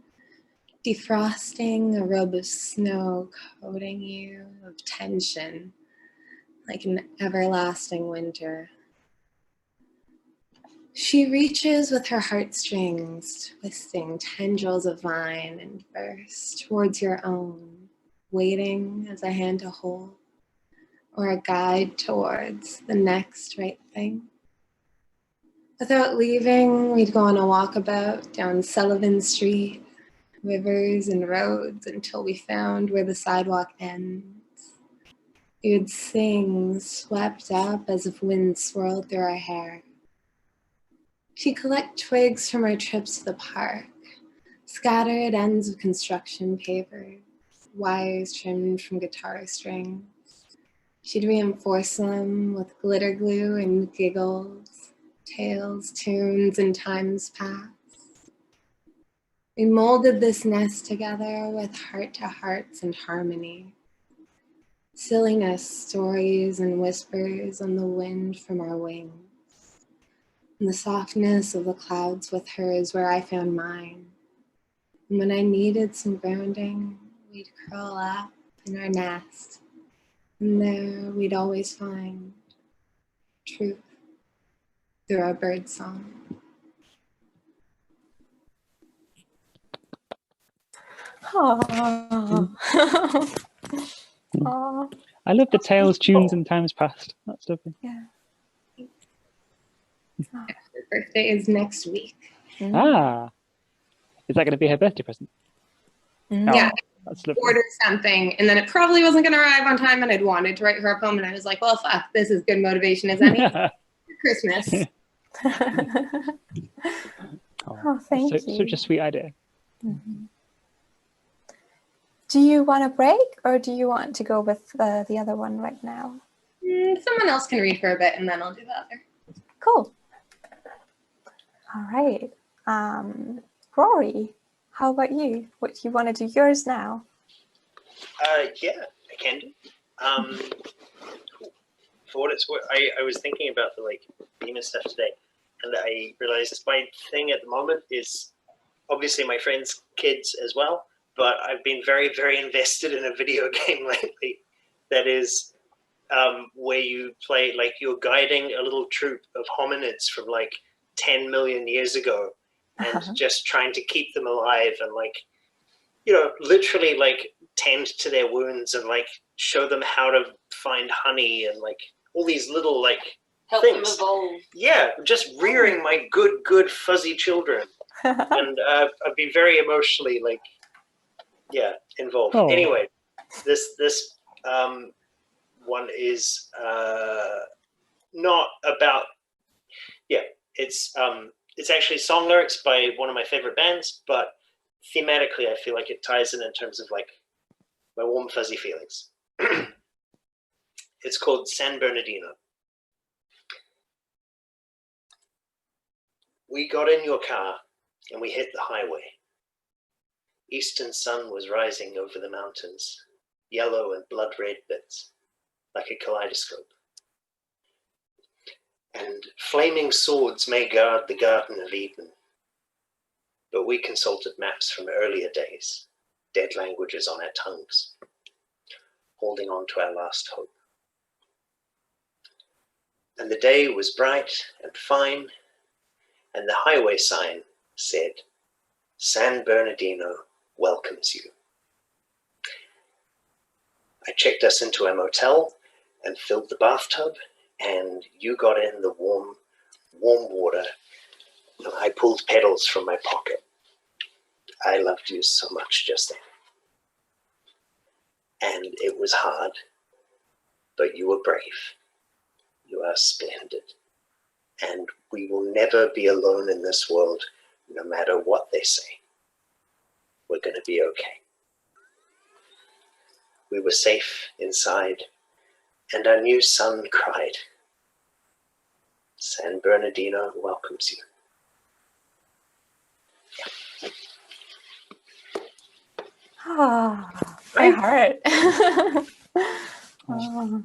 defrosting a robe of snow, coating you of tension like an everlasting winter. She reaches with her heartstrings, twisting tendrils of vine and burst towards your own, waiting as a hand to hold, or a guide towards the next right thing. Without leaving, we'd go on a walkabout down Sullivan Street, rivers and roads until we found where the sidewalk ends. You'd sing, swept up as if wind swirled through our hair. She'd collect twigs from our trips to the park, scattered ends of construction pavers, wires trimmed from guitar strings. She'd reinforce them with glitter glue and giggles, tales, tunes, and times past. We molded this nest together with heart-to-hearts and harmony. Silliness, stories, and whispers on the wind from our wings. And the softness of the clouds with her is where I found mine. And when I needed some grounding, we'd curl up in our nest. And there we'd always find truth through our bird song. Aww. Aww. I love the tales, tunes, and times past. That's lovely. Yeah. Her birthday is next week. Ah, is that going to be her birthday present? Yeah. That's lovely. Ordered something, and then it probably wasn't going to arrive on time, and I'd wanted to write her a poem, and I was like, well, fuck, this is good motivation as any for Christmas. Oh, thank you. Such a sweet idea. Mm-hmm. Do you want a break, or do you want to go with the other one right now? Someone else can read for a bit, and then I'll do the other. Cool. All right. Rory, how about you? What do you want to do yours now? Yeah, I can do. For what it's worth, I was thinking about the Beamer stuff today, and I realized my thing at the moment is obviously my friends' kids as well, but I've been very, very invested in a video game lately that is where you play, you're guiding a little troop of hominids from 10 million years ago, and just trying to keep them alive and literally tend to their wounds and show them how to find honey and all these little Help things. them evolve. Yeah, just rearing my good fuzzy children. And I've been very emotionally involved. Oh. Anyway, this one is not about, it's actually song lyrics by one of my favorite bands, but thematically I feel like it ties in terms of my warm fuzzy feelings. It's called San Bernardino. We got in your car and we hit the highway. Eastern sun was rising over the mountains, yellow and blood red bits, like a kaleidoscope. And flaming swords may guard the Garden of Eden, but we consulted maps from earlier days, dead languages on our tongues, holding on to our last hope. And the day was bright and fine, and the highway sign said, San Bernardino welcomes you. I checked us into a motel and filled the bathtub, and you got in the warm water, and I pulled petals from my pocket. I loved you so much just then. And it was hard, but you were brave. You are splendid. And we will never be alone in this world, no matter what they say. We're going to be okay. We were safe inside, and our new son cried. San Bernardino welcomes you. Ah, my heart. Oh,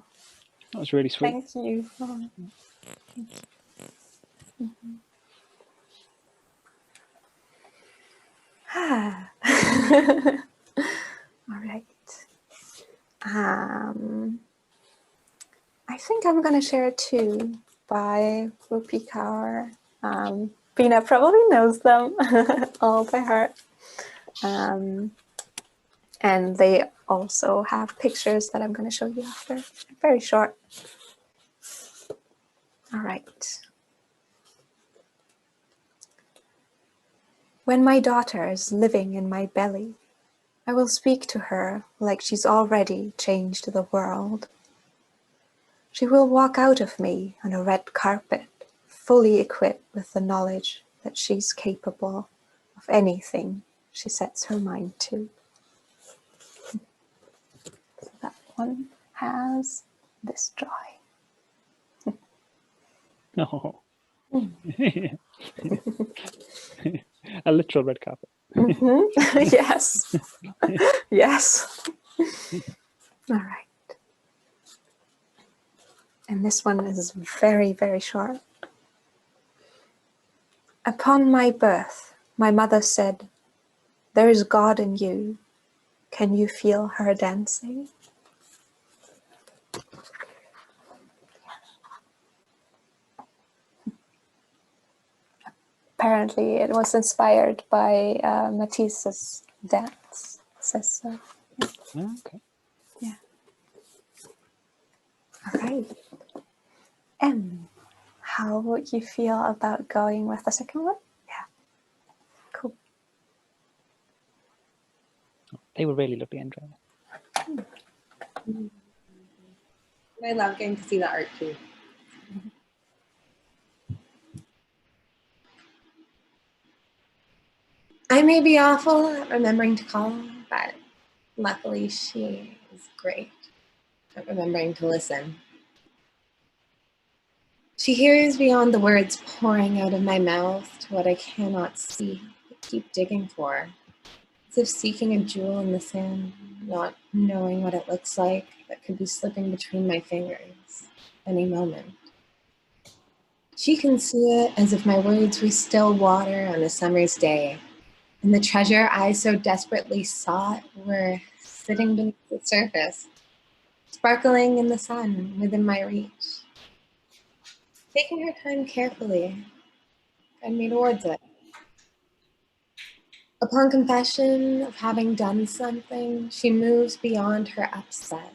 that was really sweet. Thank you. Oh, thank you. All right. I think I'm going to share two by Rupi Kaur. Bina probably knows them all by heart. And they also have pictures that I'm going to show you after. Very short. All right. When my daughter is living in my belly, I will speak to her like she's already changed the world. She will walk out of me on a red carpet, fully equipped with the knowledge that she's capable of anything she sets her mind to. So that one has this joy. Oh. A literal red carpet. Mm-hmm. Yes. Yes. All right. And this one is very, very short. Upon my birth, my mother said, "There is God in you. Can you feel her dancing?" Apparently, it was inspired by Matisse's dance. process. So, yeah. Okay. Yeah. All right. How would you feel about going with the second one? Yeah. Cool. They were really lovely, Andrea. I love getting to see the art too. I may be awful at remembering to call, but luckily she is great at remembering to listen. She hears beyond the words pouring out of my mouth to what I cannot see, but keep digging for, as if seeking a jewel in the sand, not knowing what it looks like, that could be slipping between my fingers any moment. She can see it as if my words were still water on a summer's day, and the treasure I so desperately sought were sitting beneath the surface, sparkling in the sun within my reach. Taking her time carefully, guide me towards it. Upon confession of having done something, she moves beyond her upset,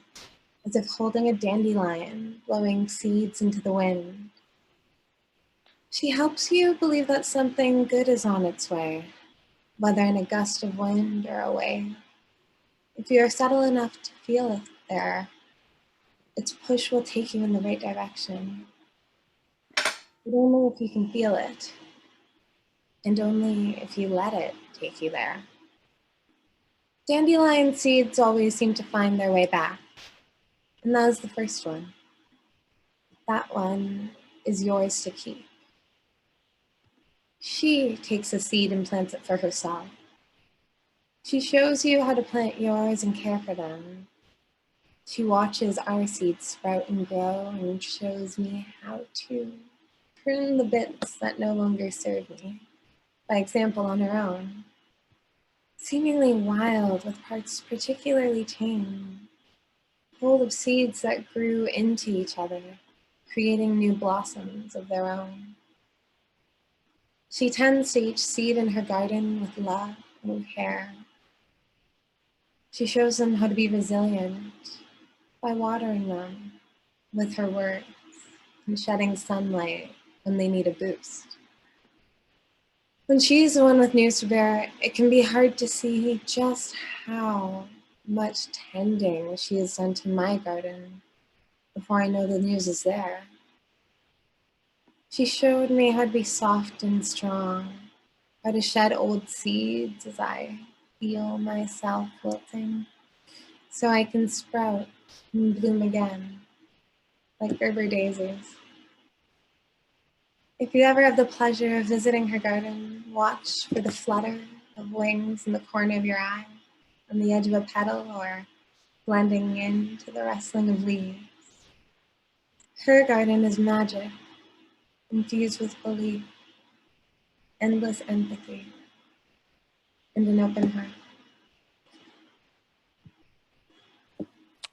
as if holding a dandelion, blowing seeds into the wind. She helps you believe that something good is on its way, whether in a gust of wind or a wave. If you are subtle enough to feel it there, its push will take you in the right direction. But only if you can feel it, and only if you let it take you there. Dandelion seeds always seem to find their way back, and that is the first one. That one is yours to keep. She takes a seed and plants it for herself. She shows you how to plant yours and care for them. She watches our seeds sprout and grow and shows me how to prune the bits that no longer serve me, by example on her own. Seemingly wild, with parts particularly tame, full of seeds that grew into each other, creating new blossoms of their own. She tends to each seed in her garden with love and care. She shows them how to be resilient by watering them with her words and shedding sunlight when they need a boost. When she's the one with news to bear, it can be hard to see just how much tending she has done to my garden before I know the news is there. She showed me how to be soft and strong, how to shed old seeds as I feel myself wilting, so I can sprout and bloom again, like Gerber daisies. If you ever have the pleasure of visiting her garden, watch for the flutter of wings in the corner of your eye, on the edge of a petal, or blending into the rustling of leaves. Her garden is magic, infused with belief, endless empathy, and an open heart.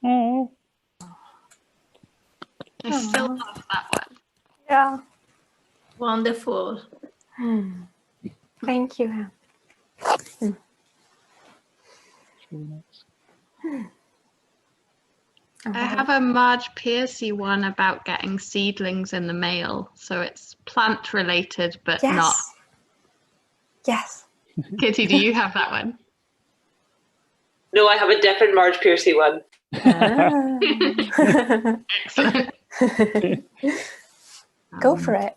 Oh. I still love that one. Yeah. Wonderful. Thank you. I have a Marge Piercy one about getting seedlings in the mail. So it's plant related, but not. Yes. Kitty, do you have that one? No, I have a different Marge Piercy one. Excellent. Go for it.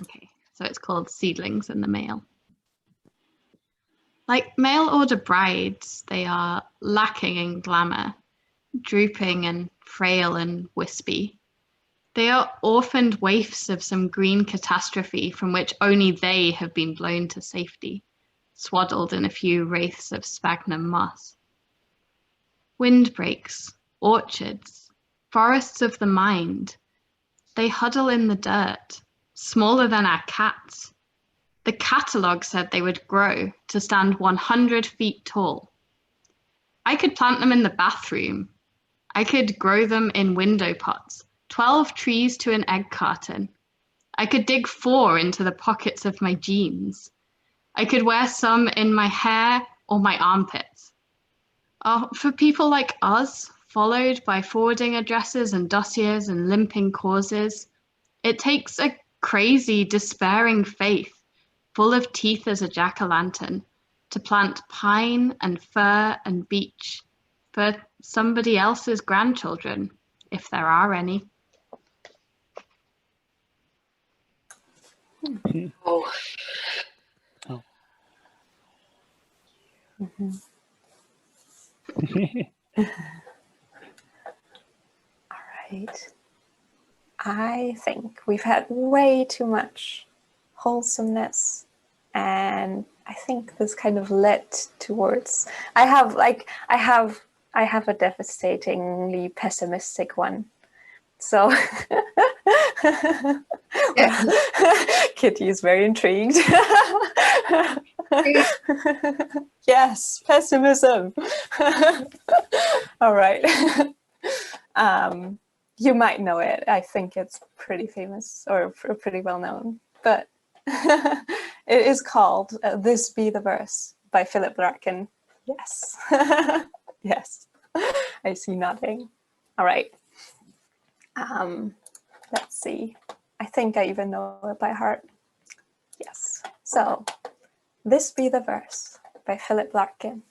Okay, so it's called Seedlings in the Mail. Like mail order brides, they are lacking in glamour, drooping and frail and wispy. They are orphaned waifs of some green catastrophe from which only they have been blown to safety, swaddled in a few wraiths of sphagnum moss. Windbreaks, orchards, forests of the mind, they huddle in the dirt, smaller than our cats. The catalogue said they would grow to stand 100 feet tall. I could plant them in the bathroom. I could grow them in window pots, 12 trees to an egg carton. I could dig 4 into the pockets of my jeans. I could wear some in my hair or my armpits. are for people like us, followed by forwarding addresses and dossiers and limping causes. It takes a crazy, despairing faith, full of teeth as a jack-o'-lantern, to plant pine and fir and beech for somebody else's grandchildren, if there are any. Oh. Oh. All right. I think we've had way too much wholesomeness, and I think this kind of led towards. I have a devastatingly pessimistic one. So Kitty is very intrigued. Yes, pessimism. All right. You might know it. I think it's pretty famous or pretty well known, but it is called This Be the Verse by Philip Larkin. Yes. Yes. I see nodding. All right. Let's see. I think I even know it by heart. Yes. So, This Be the Verse by Philip Larkin.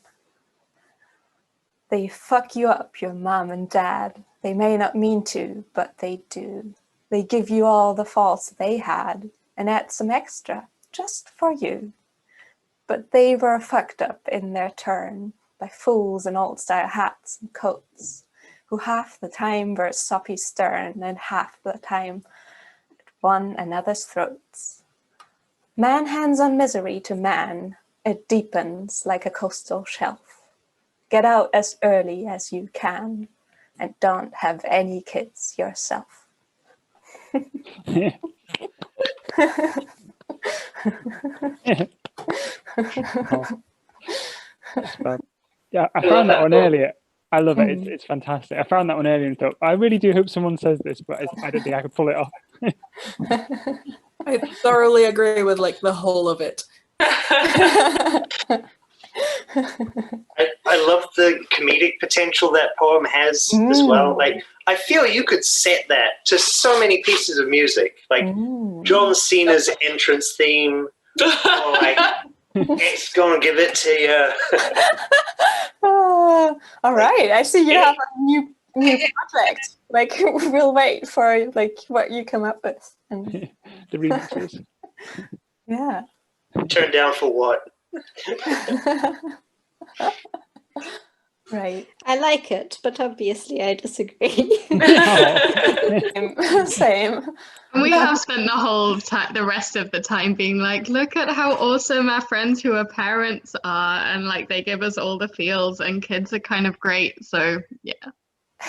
They fuck you up, your mom and dad. They may not mean to, but they do. They give you all the faults they had and add some extra just for you. But they were fucked up in their turn by fools in old-style hats and coats, who half the time were soppy stern and half the time at one another's throats. Man hands on misery to man, it deepens like a coastal shelf. Get out as early as you can, and don't have any kids yourself. Yeah, I found that one earlier. I love it. It's fantastic. I found that one earlier and thought, I really do hope someone says this, but I don't think I could pull it off. I thoroughly agree with like the whole of it. I love the comedic potential that poem has as well. Like, I feel you could set that to so many pieces of music, like John Cena's entrance theme, or like it's gonna give it to you. All right, I see you have a new project. Like, we'll wait for like what you come up with. And the remixes. Yeah. Turned down for what? Right. I like it, but obviously I disagree. Same. And we have spent the rest of the time being like, look at how awesome our friends who are parents are, and like they give us all the feels, and kids are kind of great. So yeah.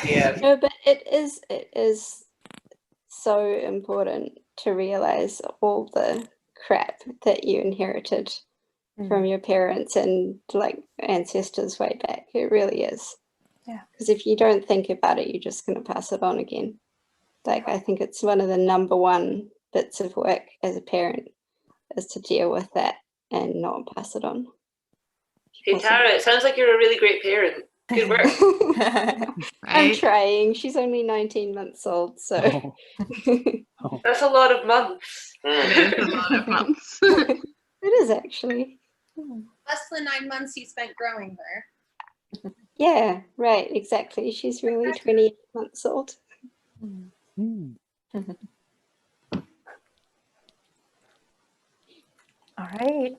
Yeah. No, but it is so important to realize all the crap that you inherited from your parents and like ancestors way back. It really is. Yeah. Because if you don't think about it, you're just going to pass it on again. Like, I think it's one of the number one bits of work as a parent is to deal with that and not pass it on. Hey Tara, it sounds like you're a really great parent. Good work. Right? I'm trying. She's only 19 months old, so That's a lot of months. It is a lot of months. It is actually. Less than 9 months you spent growing her. Yeah, right, exactly. She's really 28 months old. All right.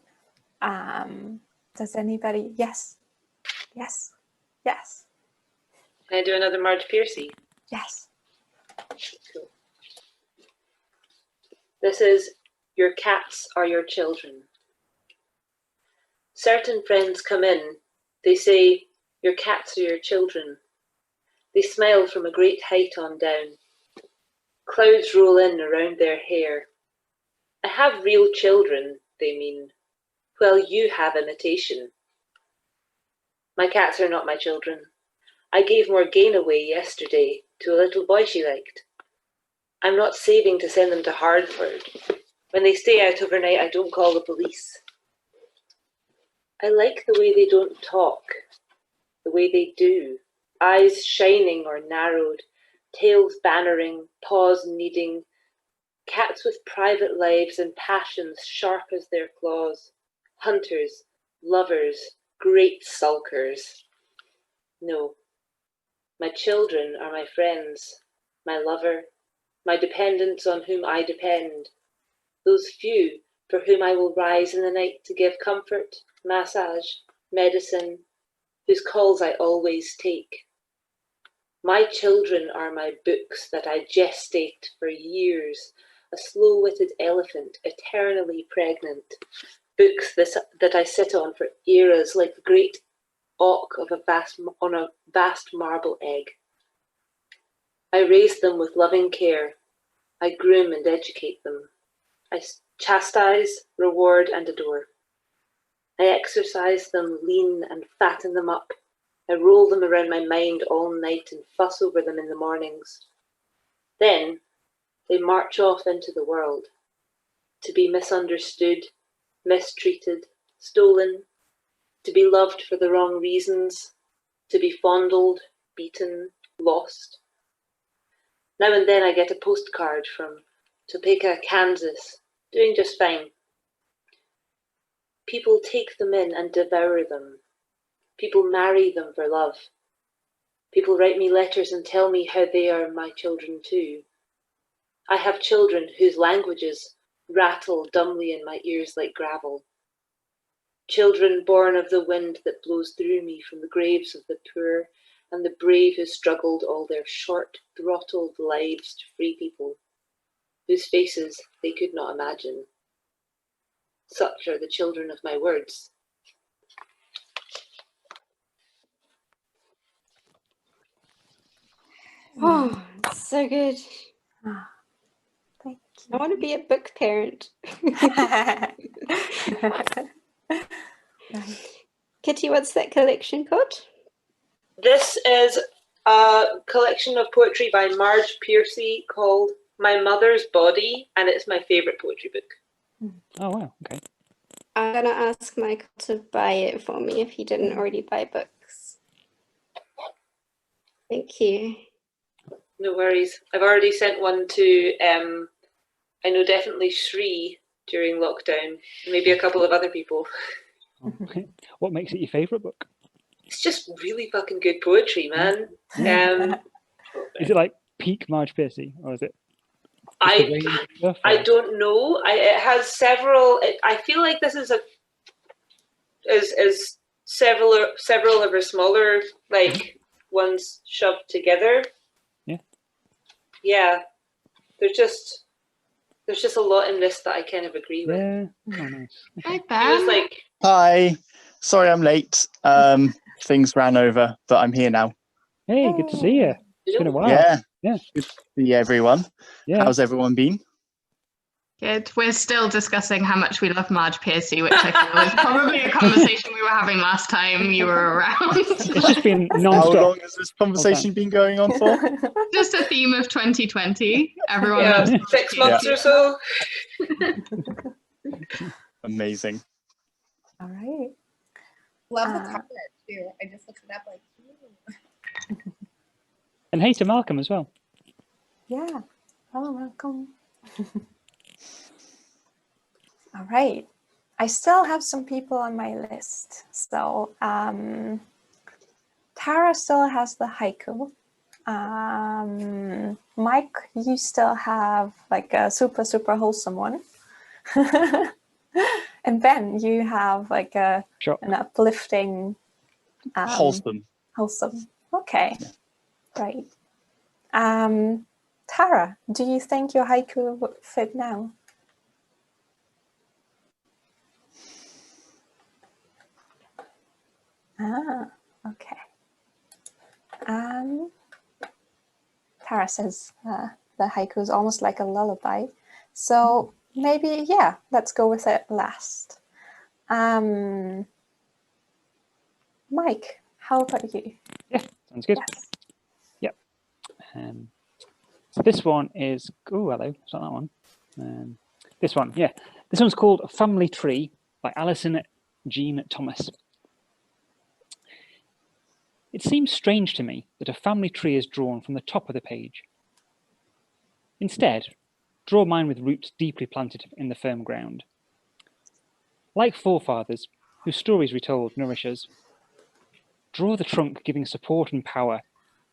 Does anybody? Yes. Yes. Yes. Can I do another Marge Piercy? Yes. Cool. This is Your Cats Are Your Children. Certain friends come in. They say, your cats are your children. They smile from a great height on down. Clouds roll in around their hair. I have real children, they mean. Well, you have imitation. My cats are not my children. I gave Morgane away yesterday to a little boy she liked. I'm not saving to send them to Hartford. When they stay out overnight, I don't call the police. I like the way they don't talk. the way they do, eyes shining or narrowed, tails bannering, paws kneading, cats with private lives and passions sharp as their claws, hunters, lovers, great sulkers. No, my children are my friends, my lover, my dependents on whom I depend, those few for whom I will rise in the night to give comfort, massage, medicine, whose calls I always take. My children are my books that I gestate for years, a slow-witted elephant, eternally pregnant, books that I sit on for eras like the great auk of on a vast marble egg. I raise them with loving care. I groom and educate them. I chastise, reward, and adore. I exercise them, lean and fatten them up. I roll them around my mind all night and fuss over them in the mornings. Then they march off into the world, to be misunderstood, mistreated, stolen, to be loved for the wrong reasons, to be fondled, beaten, lost. Now and then I get a postcard from Topeka, Kansas, doing just fine. People take them in and devour them. People marry them for love. People write me letters and tell me how they are my children too. I have children whose languages rattle dumbly in my ears like gravel. Children born of the wind that blows through me from the graves of the poor and the brave who struggled all their short, throttled lives to free people, whose faces they could not imagine. Such are the children of my words. Oh, so good. Thank you. I want to be a book parent. Kitty, what's that collection called? This is a collection of poetry by Marge Piercy called My Mother's Body, and it's my favourite poetry book. Oh, wow. Okay. I'm going to ask Michael to buy it for me if he didn't already buy books. Thank you. No worries. I've already sent one to, I know definitely Shri during lockdown, maybe a couple of other people. Okay. What makes it your favourite book? It's just really fucking good poetry, man. Is it like peak Marge Piercy, or is it? I don't know. It has several. I feel like this is several of her smaller ones shoved together. Yeah. Yeah. There's just a lot in this that I kind of agree with. Yeah. Oh, nice. Hi, Ben. Like, hi. Sorry, I'm late. Things ran over, but I'm here now. Hey, good to see you. It's been a while. Yeah. Yeah. Good to see everyone. Yeah. How's everyone been? Good. We're still discussing how much we love Marge Piercy, which I feel is probably a conversation we were having last time you were around. It's just been non-stop. How long has this conversation been going on for? Just a theme of 2020. Everyone yeah, loves 6 months or so. Amazing. All right. Love the cover too. I just looked it up like. Ooh. And hey to Malcolm as well. Yeah. Hello, Malcolm. All right. I still have some people on my list. So Tara still has the haiku. Mike, you still have like a super, super wholesome one. And Ben, you have like an uplifting... wholesome. Wholesome. Okay. Right. Tara, do you think your haiku would fit now? Ah, okay. Tara says the haiku is almost like a lullaby. So maybe, yeah, let's go with it last. Mike, how about you? Yeah, sounds good. Yes. Yep. So this one is, oh, hello, it's not that one. This one, yeah. This one's called Family Tree by Alison Jean Thomas. It seems strange to me that a family tree is drawn from the top of the page. Instead, draw mine with roots deeply planted in the firm ground. Like forefathers, whose stories retold nourish us, draw the trunk giving support and power,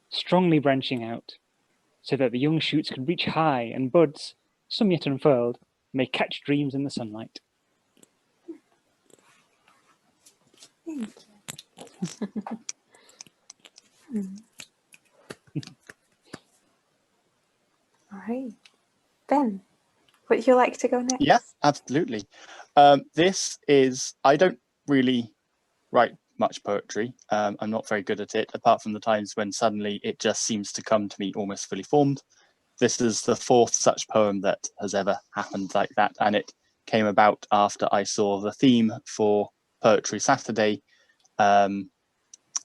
strongly branching out, so that the young shoots can reach high and buds, some yet unfurled, may catch dreams in the sunlight. Thank you. All right. Ben, would you like to go next? Yeah, absolutely. This is, I don't really write much poetry. I'm not very good at it, apart from the times when suddenly it just seems to come to me almost fully formed. This is the fourth such poem that has ever happened like that, and it came about after I saw the theme for Poetry Saturday.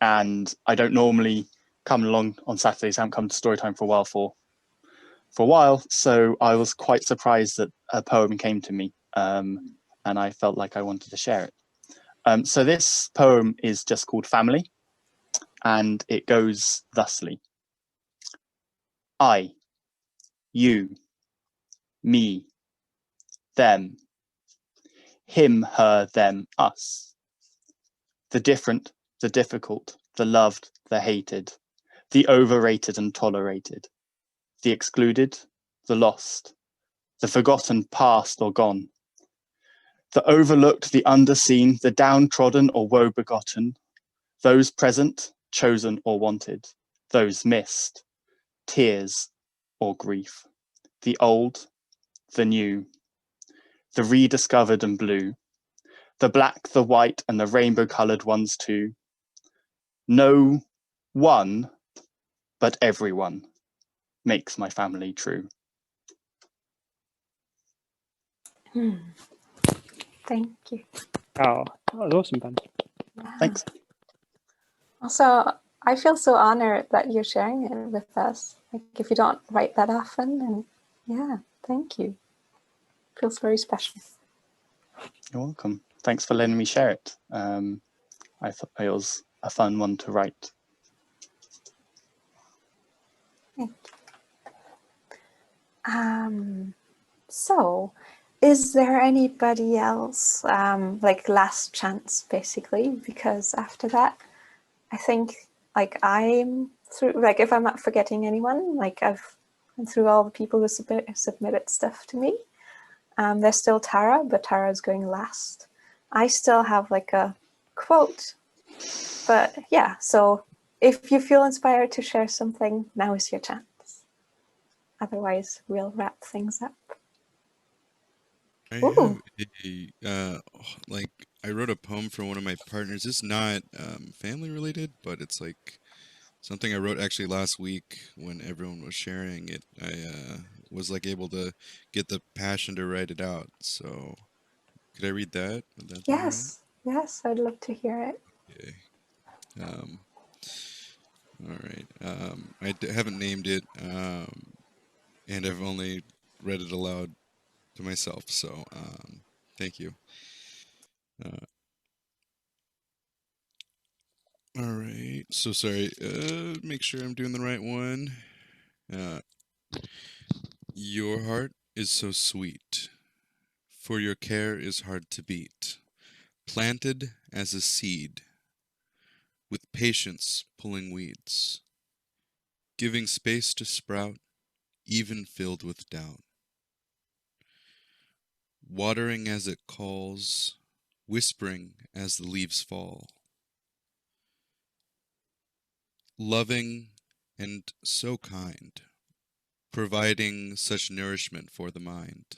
And I don't normally come along on Saturdays. I haven't come to Storytime for a while, so I was quite surprised that a poem came to me, and I felt like I wanted to share it. So this poem is just called Family, and it goes thusly. I, you, me, them, him, her, them, us. The different, the difficult, the loved, the hated, the overrated and tolerated, the excluded, the lost, the forgotten past or gone, the overlooked, the underseen, the downtrodden or woe-begotten, those present, chosen or wanted, those missed, tears or grief, the old, the new, the rediscovered and blue, the black, the white, and the rainbow-coloured ones too. No one, but everyone makes my family true. Thank you. Oh, that was awesome, Ben. Yeah. Thanks. Also, I feel so honored that you're sharing it with us. Like, if you don't write that often, and yeah, thank you. Feels very special. You're welcome. Thanks for letting me share it. I thought it was a fun one to write. Thank you. So, is there anybody else, like last chance, basically? Because after that, I think, like, I'm through, like, if I'm not forgetting anyone, like, I've been through all the people who submitted stuff to me. There's still Tara, but Tara's going last. I still have, like, a quote, but yeah, so if you feel inspired to share something, now is your chance. Otherwise, we'll wrap things up. I Ooh. have like, I wrote a poem for one of my partners. It's not family related, but it's like something I wrote actually last week when everyone was sharing it. I was like able to get the passion to write it out. So could I read that? Would that be all right? Yes, yes, I'd love to hear it. Okay. All right. I haven't named it, and I've only read it aloud to myself. So thank you. All right. So sorry. Make sure I'm doing the right one. Your heart is so sweet, for your care is hard to beat. Planted as a seed, with patience pulling weeds, giving space to sprout, even filled with doubt. Watering as it calls, whispering as the leaves fall. Loving and so kind, providing such nourishment for the mind.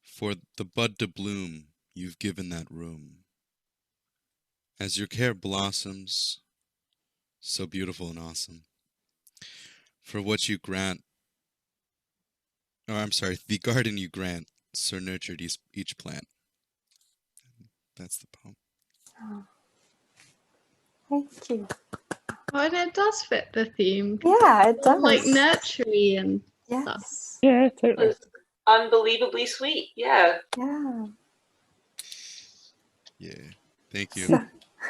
For the bud to bloom, you've given that room. As your care blossoms, so beautiful and awesome. For what you grant, the garden you grant, so nurtured each plant. That's the poem. Oh. Thank you. Oh, and it does fit the theme. Yeah, it does. Like nurturing and stuff. Yeah, totally. Unbelievably sweet. Yeah. Yeah. Yeah. Thank you. So,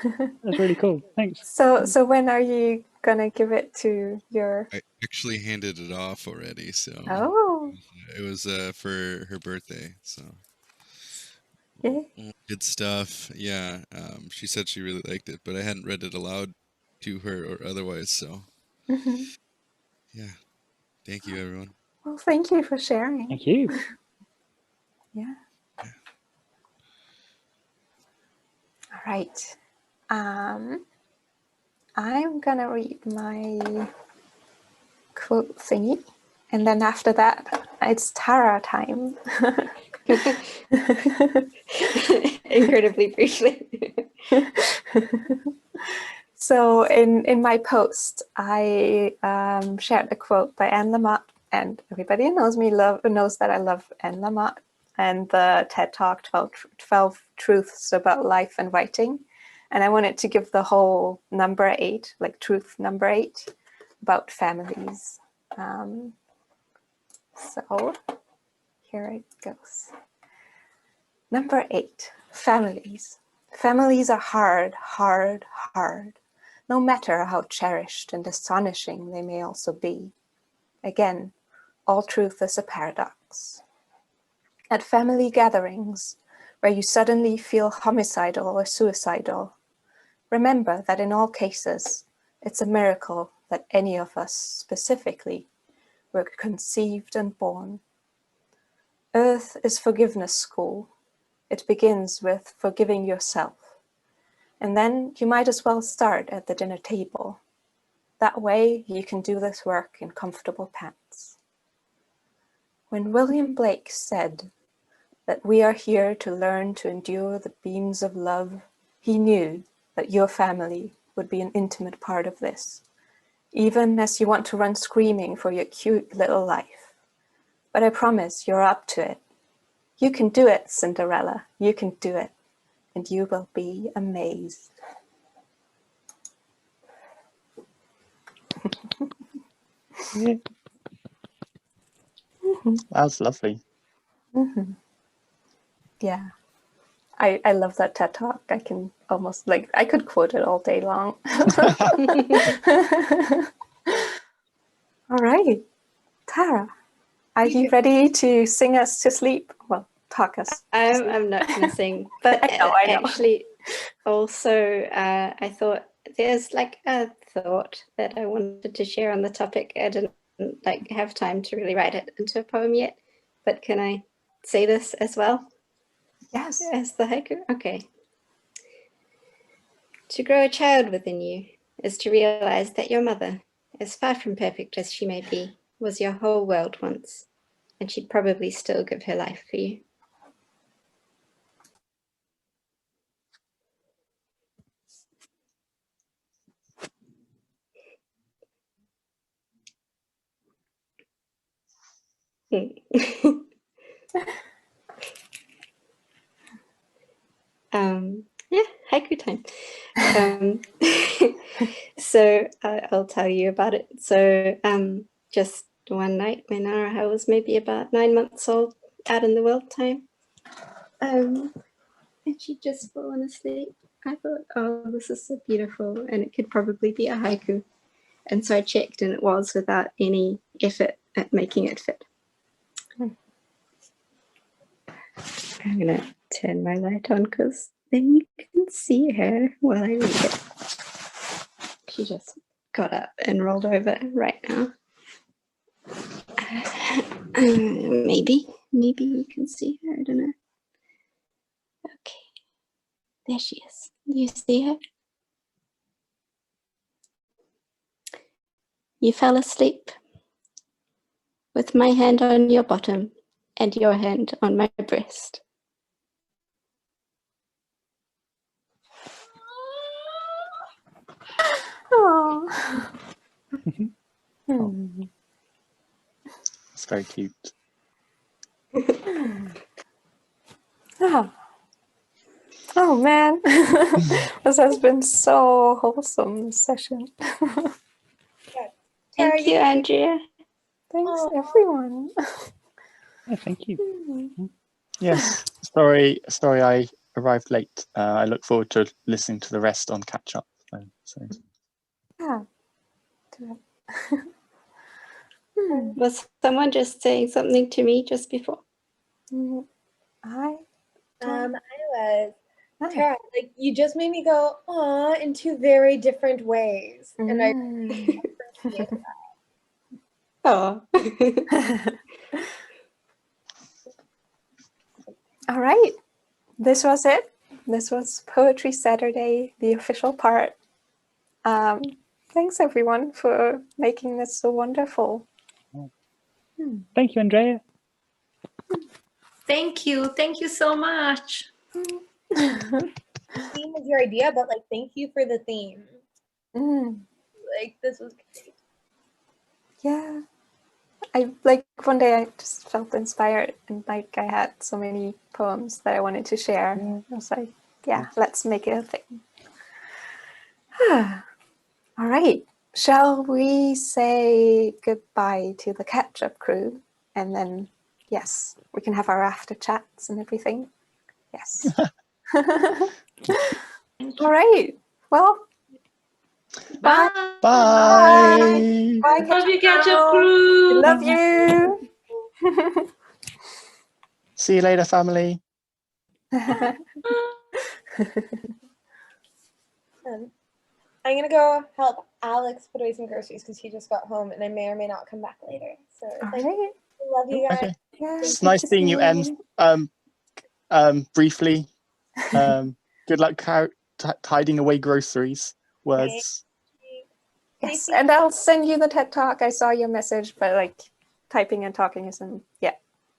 That's really cool. Thanks. So when are you gonna give it to your? I actually handed it off already, so Oh. it was for her birthday. So Yeah. good stuff. Yeah, she said she really liked it, but I hadn't read it aloud to her or otherwise. So yeah, thank you, everyone. Well, thank you for sharing. Thank you. Yeah. All right. I'm gonna read my quote thingy, and then after that, it's Tara time. Incredibly briefly. So in my post, I shared a quote by Anne Lamott, and everybody who knows me knows that I love Anne Lamott and the TED Talk 12 Truths About Life and Writing. And I wanted to give the whole number 8, like truth number 8, about families. So here it goes. Number 8, families. Families are hard, hard, hard, no matter how cherished and astonishing they may also be. Again, all truth is a paradox. At family gatherings, where you suddenly feel homicidal or suicidal, remember that in all cases, it's a miracle that any of us specifically were conceived and born. Earth is forgiveness school. It begins with forgiving yourself. And then you might as well start at the dinner table. That way you can do this work in comfortable pants. When William Blake said that we are here to learn to endure the beams of love, he knew that your family would be an intimate part of this, even as you want to run screaming for your cute little life. But I promise you're up to it. You can do it, Cinderella. You can do it, and you will be amazed. Yeah. That's lovely. Yeah. I love that TED Talk. I can almost, like, I could quote it all day long. All right. Tara, are you ready to sing us to sleep? Well, talk us. I'm not going to sing, but I know. actually, also, I thought there's like a thought that I wanted to share on the topic. I didn't like have time to really write it into a poem yet, but can I say this as well? Yes. As the haiku? Okay. To grow a child within you is to realize that your mother, as far from perfect as she may be, was your whole world once, and she'd probably still give her life for you. Yeah, haiku time. So I'll tell you about it. So just one night when Araha was maybe about 9 months old, out in the world time, and she'd just fallen asleep. I thought, oh, this is so beautiful, and it could probably be a haiku. And so I checked, and it was without any effort at making it fit. I'm gonna turn my light on because then you can see her while I read it. She just got up and rolled over right now. Maybe you can see her. I don't know. Okay, there she is. Do you see her? You fell asleep with my hand on your bottom and your hand on my breast. Oh. It's very cute. Oh man, this has been so wholesome, this session. Thank you, Andrea. Thanks, everyone. Yeah, thank you. Yes, sorry I arrived late. I look forward to listening to the rest on catch up. So. Yeah. Was someone just saying something to me just before? I was. Tara, like you just made me go, aw, in two very different ways. And I appreciate that. Oh. All right. This was it. This was Poetry Saturday, the official part. Thanks everyone for making this so wonderful. Thank you, Andrea. Thank you. Thank you so much. The theme was your idea, but like, thank you for the theme. Like, this was great. Yeah. One day I just felt inspired, and like I had so many poems that I wanted to share. I was like, yeah, let's make it a thing. All right. Shall we say goodbye to the catch-up crew? And then, yes, we can have our after chats and everything. Yes. All right. Well, bye. Bye. Bye. Love you, catch-up crew. Love you. See you later, family. I'm gonna go help Alex put away some groceries because he just got home, and I may or may not come back later. So love you guys. Okay. Yeah, it's nice seeing you, Em. Briefly. Good luck hiding away groceries. Words. Yes, and I'll send you the TED Talk. I saw your message, but like typing and talking isn't. Yeah.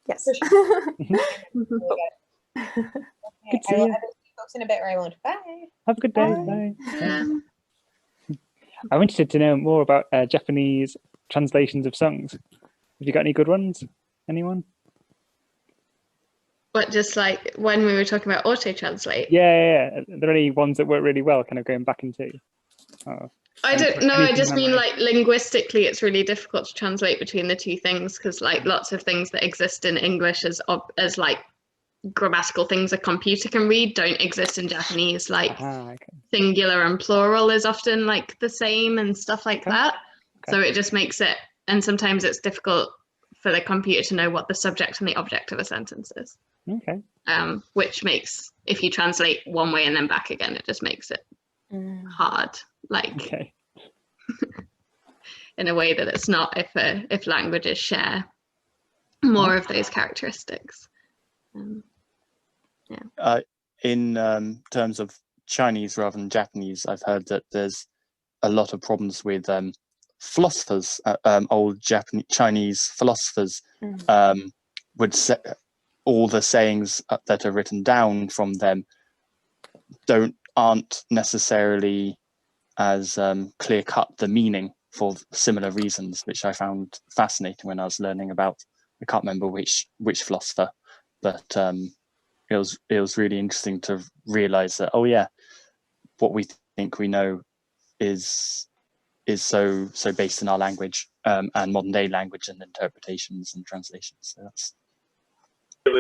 Yes. For sure. Good to see I will you. see folks in a bit, or I won't. Bye. Have a good day. Bye. Bye. I wanted to know more about Japanese translations of songs. Have you got any good ones? Anyone? But just like when we were talking about auto-translate. Yeah. Are there any ones that work really well, kind of going back into? I don't know. I just mean memorized? like linguistically, it's really difficult to translate between the two things because like lots of things that exist in English as like grammatical things a computer can read don't exist in Japanese. Like singular and plural is often like the same and stuff like that. So it just makes it, and sometimes it's difficult for the computer to know what the subject and the object of a sentence is. Okay. Which makes, if you translate one way and then back again, it just makes it hard. Like in a way that it's not if languages share more of those characteristics. In terms of Chinese rather than Japanese, I've heard that there's a lot of problems with philosophers, old Chinese philosophers would say all the sayings that are written down from them aren't necessarily as clear-cut the meaning for similar reasons, which I found fascinating when I was learning about, I can't remember which philosopher, but it was really interesting to realize that, oh yeah, what we think we know is so based in our language and modern day language and interpretations and translations. So that's. There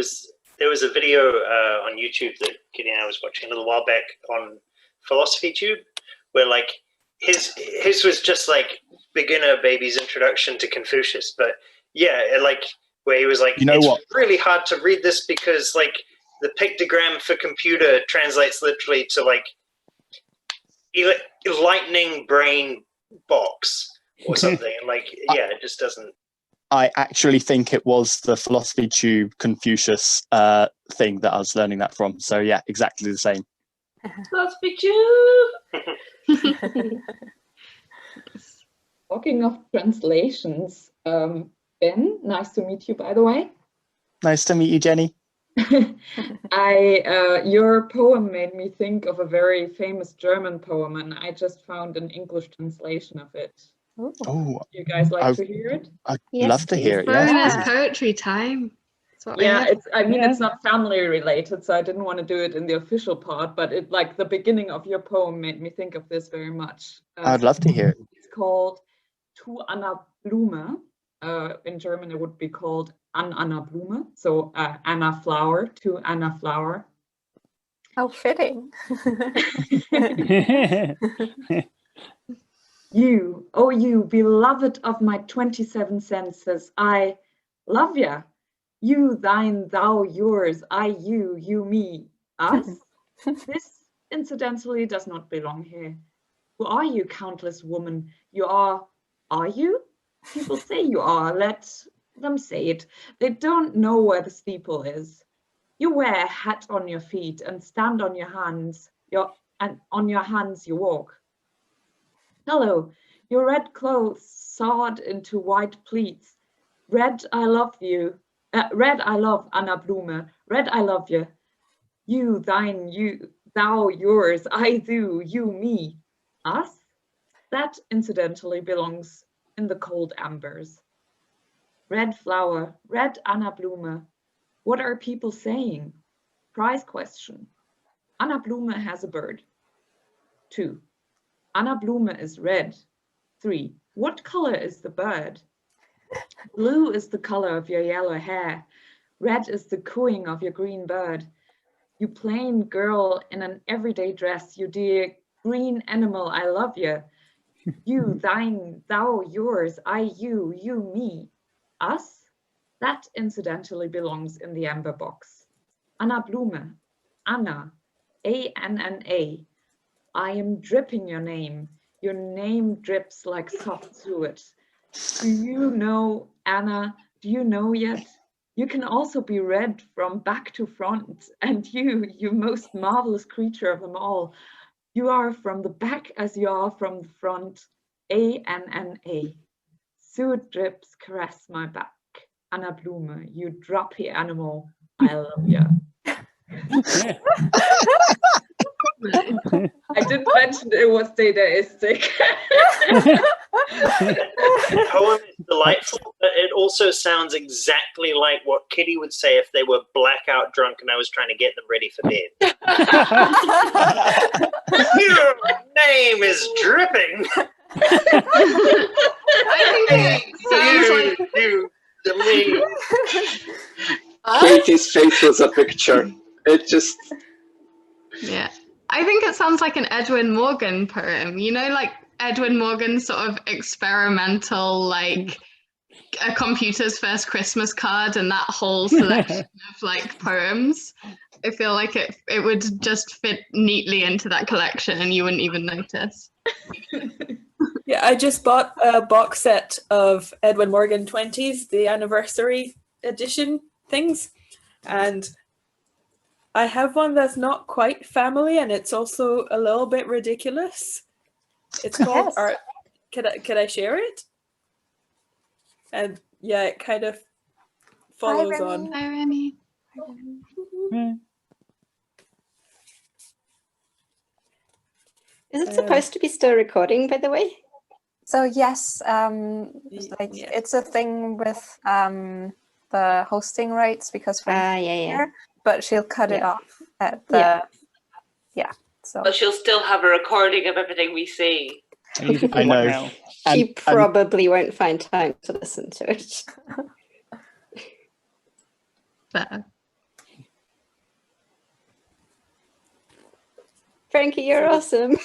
was a video on YouTube that Kitty and I was watching a little while back on Philosophy Tube, where like his was just like beginner baby's introduction to Confucius, but yeah, like where he was like, it's really hard to read this because like the pictogram for computer translates literally to like lightning brain box or something. Like yeah, it just doesn't. I actually think it was the Philosophy Tube Confucius thing that I was learning that from. So yeah, exactly the same. Philosophy Tube. Talking of translations, Ben, nice to meet you, by the way. Nice to meet you, Jenny. Your poem made me think of a very famous German poem, and I just found an English translation of it. Oh, you guys like to hear it? I'd love to hear it. Bonus poetry time. Yeah, it's not family related, so I didn't want to do it in the official part, but it like the beginning of your poem made me think of this very much. I'd love to hear it. It's called Tu Anna Blume. In German, it would be called An Anna Blume. So Anna Flower, to Anna Flower. How fitting. You, oh you, beloved of my 27 senses, I love ya. You, thine, thou, yours, I, you, me, us. This, incidentally, does not belong here. Who are you, countless woman? You are you? People say you are, let them say it. They don't know where the steeple is. You wear a hat on your feet and stand on your hands, and on your hands you walk. Hello, your red clothes sawed into white pleats. Red, I love you. Red, I love Anna Blume. Red, I love you. You, thine, you, thou, yours, I, do, you, me, us. That incidentally belongs in the cold embers. Red flower, red Anna Blume. What are people saying? Prize question. Anna Blume has a bird. 2. Anna Blume is red. 3. What color is the bird? Blue is the color of your yellow hair. Red is the cooing of your green bird. You plain girl in an everyday dress, you dear green animal, I love you. You, thine, thou, yours, I, you, me, us. That incidentally belongs in the amber box. Anna Blume, Anna, A-N-N-A. I am dripping your name. Your name drips like soft fluid. Do you know, Anna? Do you know yet? You can also be read from back to front, and you most marvelous creature of them all, you are from the back as you are from the front. A-N-N-A. Suet drips caress my back. Anna Blume, you droppy animal, I love you. I didn't mention it was Dadaistic. The poem is delightful, but it also sounds exactly like what Kitty would say if they were blackout drunk and I was trying to get them ready for bed. Your name is dripping. I think it sounds like you to me. Katie's face was a picture. It just... Yeah. I think it sounds like an Edwin Morgan poem. You know, like Edwin Morgan's sort of experimental, like a computer's first Christmas card and that whole selection of like poems. I feel like it would just fit neatly into that collection and you wouldn't even notice. Yeah, I just bought a box set of Edwin Morgan 20s, the anniversary edition things, and I have one that's not quite family, and it's also a little bit ridiculous. It's called Yes. Art. Could I share it? And yeah, it kind of follows on. Hi, Remy. Is it supposed to be still recording, by the way? So yes, it's a thing with the hosting rights because Frankie's here, but she'll cut it off at the So, but she'll still have a recording of everything we say. I know. She probably won't find time to listen to it. Better. Frankie, you're awesome.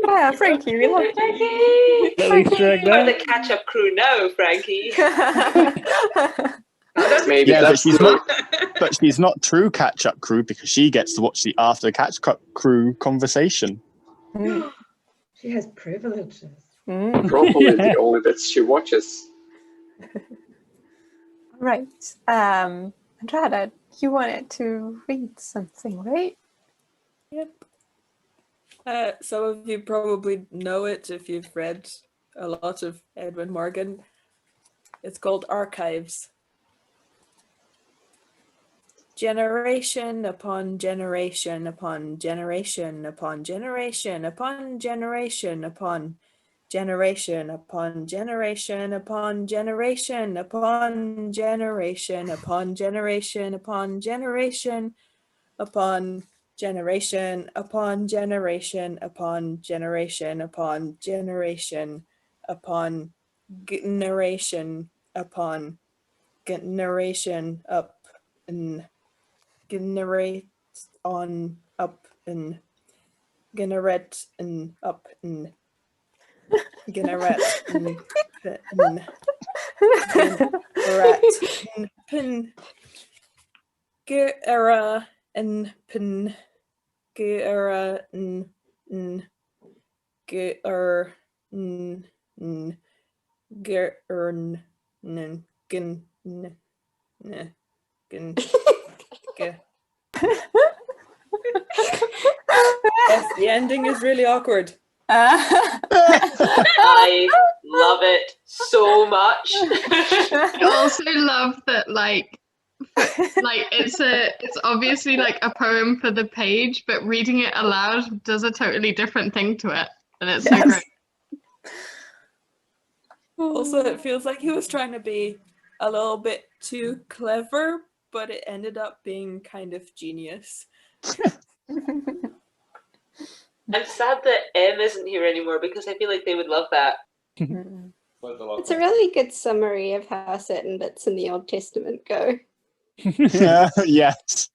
Yeah, Frankie, we love you. Frankie, you are the catch-up crew now, Frankie. Maybe but she's not true catch-up crew because she gets to watch the after catch-up crew conversation. She has privileges. Probably the only bits she watches. Right. Andrada, you wanted to read something, right? Yep. Some of you probably know it if you've read a lot of Edwin Morgan. It's called Archives. Generation upon generation upon generation upon generation upon generation upon generation upon generation upon generation upon generation upon generation upon generation upon generation upon generation upon generation upon generation upon generation upon generation up and generate on up and Ginnaret and up and Ginnaret and Ginnaret and pin Gera and pin Gera and Ger Gern Gin Gin Yes, the ending is really awkward. I love it so much. I also love that, like it's obviously like a poem for the page, but reading it aloud does a totally different thing to it, and it's so great. Also, it feels like he was trying to be a little bit too clever, but it ended up being kind of genius. I'm sad that M isn't here anymore because I feel like they would love that. It's a really good summary of how certain bits in the Old Testament go. Yes.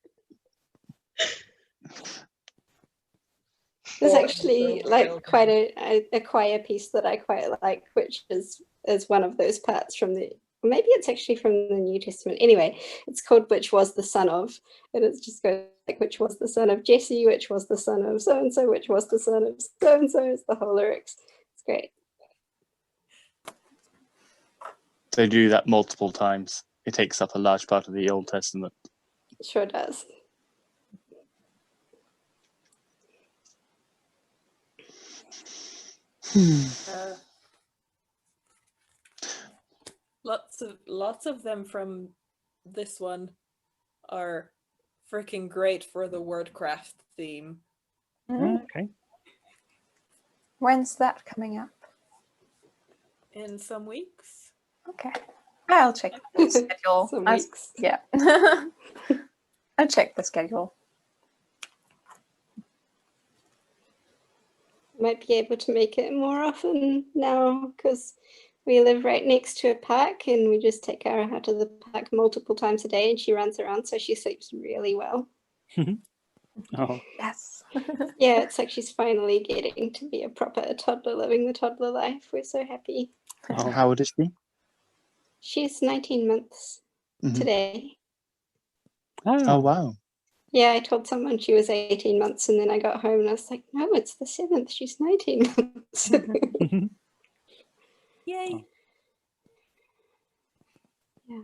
There's actually like quite a choir piece that I quite like, which is one of those parts from maybe it's actually from the New Testament. Anyway, it's called "Which Was the Son of," and it's just goes like, "Which was the son of Jesse? Which was the son of so and so? Which was the son of so and so?" Is the whole lyrics. It's great. They do that multiple times. It takes up a large part of the Old Testament. It sure does. Lots of them from this one are freaking great for the wordcraft theme. Okay. When's that coming up? In some weeks. Okay. I'll check the schedule. Some weeks. Yeah. I'll check the schedule. Might be able to make it more often now because we live right next to a park and we just take her out to the park multiple times a day and she runs around, so she sleeps really well. Oh. Yes. Yeah, it's like she's finally getting to be a proper toddler, living the toddler life. We're so happy. Oh. How old is she? She's 19 months today. Oh, wow. Yeah, I told someone she was 18 months and then I got home and I was like, no, it's the 7th. She's 19 months. Yay. Yeah.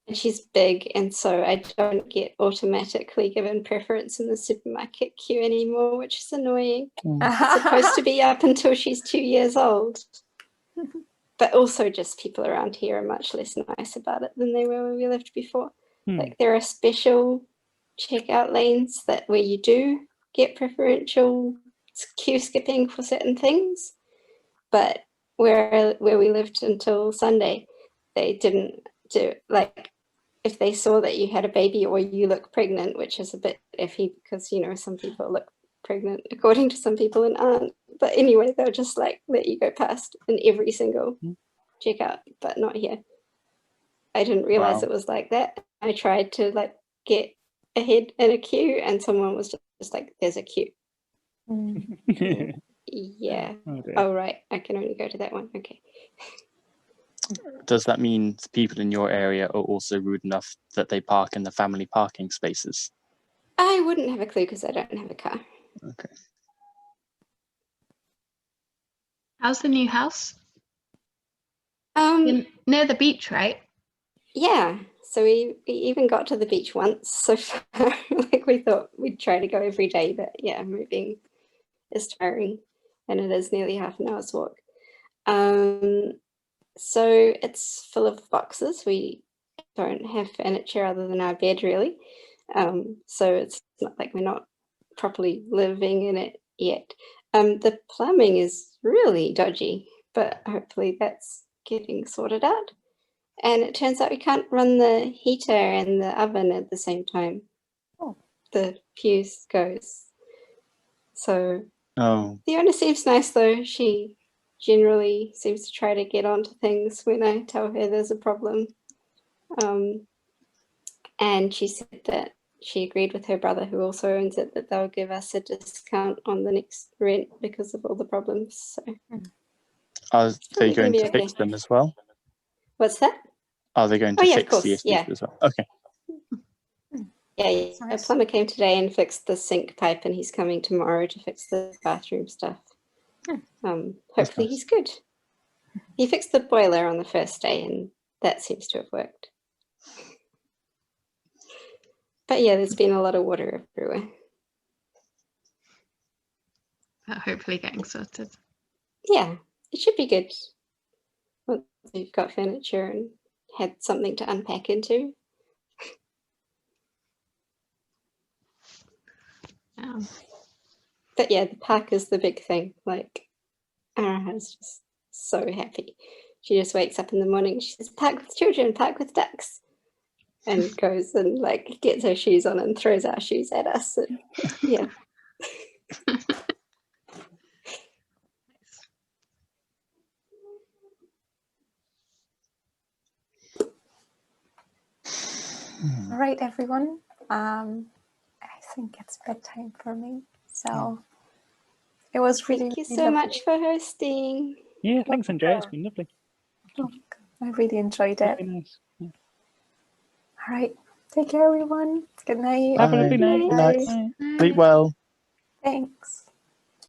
And she's big, and so I don't get automatically given preference in the supermarket queue anymore, which is annoying. It's supposed to be up until she's 2 years old. But also just people around here are much less nice about it than they were when we lived before. Like there are special checkout lanes where you do get preferential queue skipping for certain things, but where we lived until Sunday, they didn't do, like, if they saw that you had a baby or you look pregnant, which is a bit iffy because, you know, some people look pregnant according to some people and aren't. But anyway, they'll just like let you go past in every single checkout, but not here. I didn't realize it was like that. I tried to like get ahead in a queue and someone was just like, there's a queue. Yeah. Oh, right. I can only go to that one. Okay. Does that mean people in your area are also rude enough that they park in the family parking spaces? I wouldn't have a clue because I don't have a car. Okay. How's the new house? Near the beach, right? Yeah. So we even got to the beach once so far. Like we thought we'd try to go every day, but yeah, moving is tiring and it is nearly half an hour's walk. So it's full of boxes. We don't have furniture other than our bed, really. So it's not like we're not properly living in it yet. The plumbing is really dodgy, but hopefully that's getting sorted out. And it turns out we can't run the heater and the oven at the same time. Oh. The fuse goes. So the owner seems nice though. She generally seems to try to get onto things when I tell her there's a problem. And she said that she agreed with her brother, who also owns it, that they'll give us a discount on the next rent because of all the problems. So Are they probably going gonna to be fix okay. them as well? What's that? Are they going to Oh yeah, of fix course. the issues Yeah. as well? Okay. Yeah, a plumber came today and fixed the sink pipe, and he's coming tomorrow to fix the bathroom stuff. Hopefully he's good. He fixed the boiler on the first day, and that seems to have worked. But yeah, there's been a lot of water everywhere. But hopefully getting sorted. Yeah, it should be good once you've got furniture and had something to unpack into. Yeah. But yeah, the park is the big thing. Like, Araha's just so happy. She just wakes up in the morning, she says, "Park with children, park with ducks," and goes and like gets her shoes on and throws our shoes at us. And yeah. All right, everyone. I think it's bedtime for me. So it was really, Thank you really so lovely. much for hosting. Yeah, thanks, Andrea. It's been lovely. I really enjoyed it. Very nice. Yeah. All right. Take care, everyone. Good night. Have a lovely night. Good night. Sleep well. Thanks.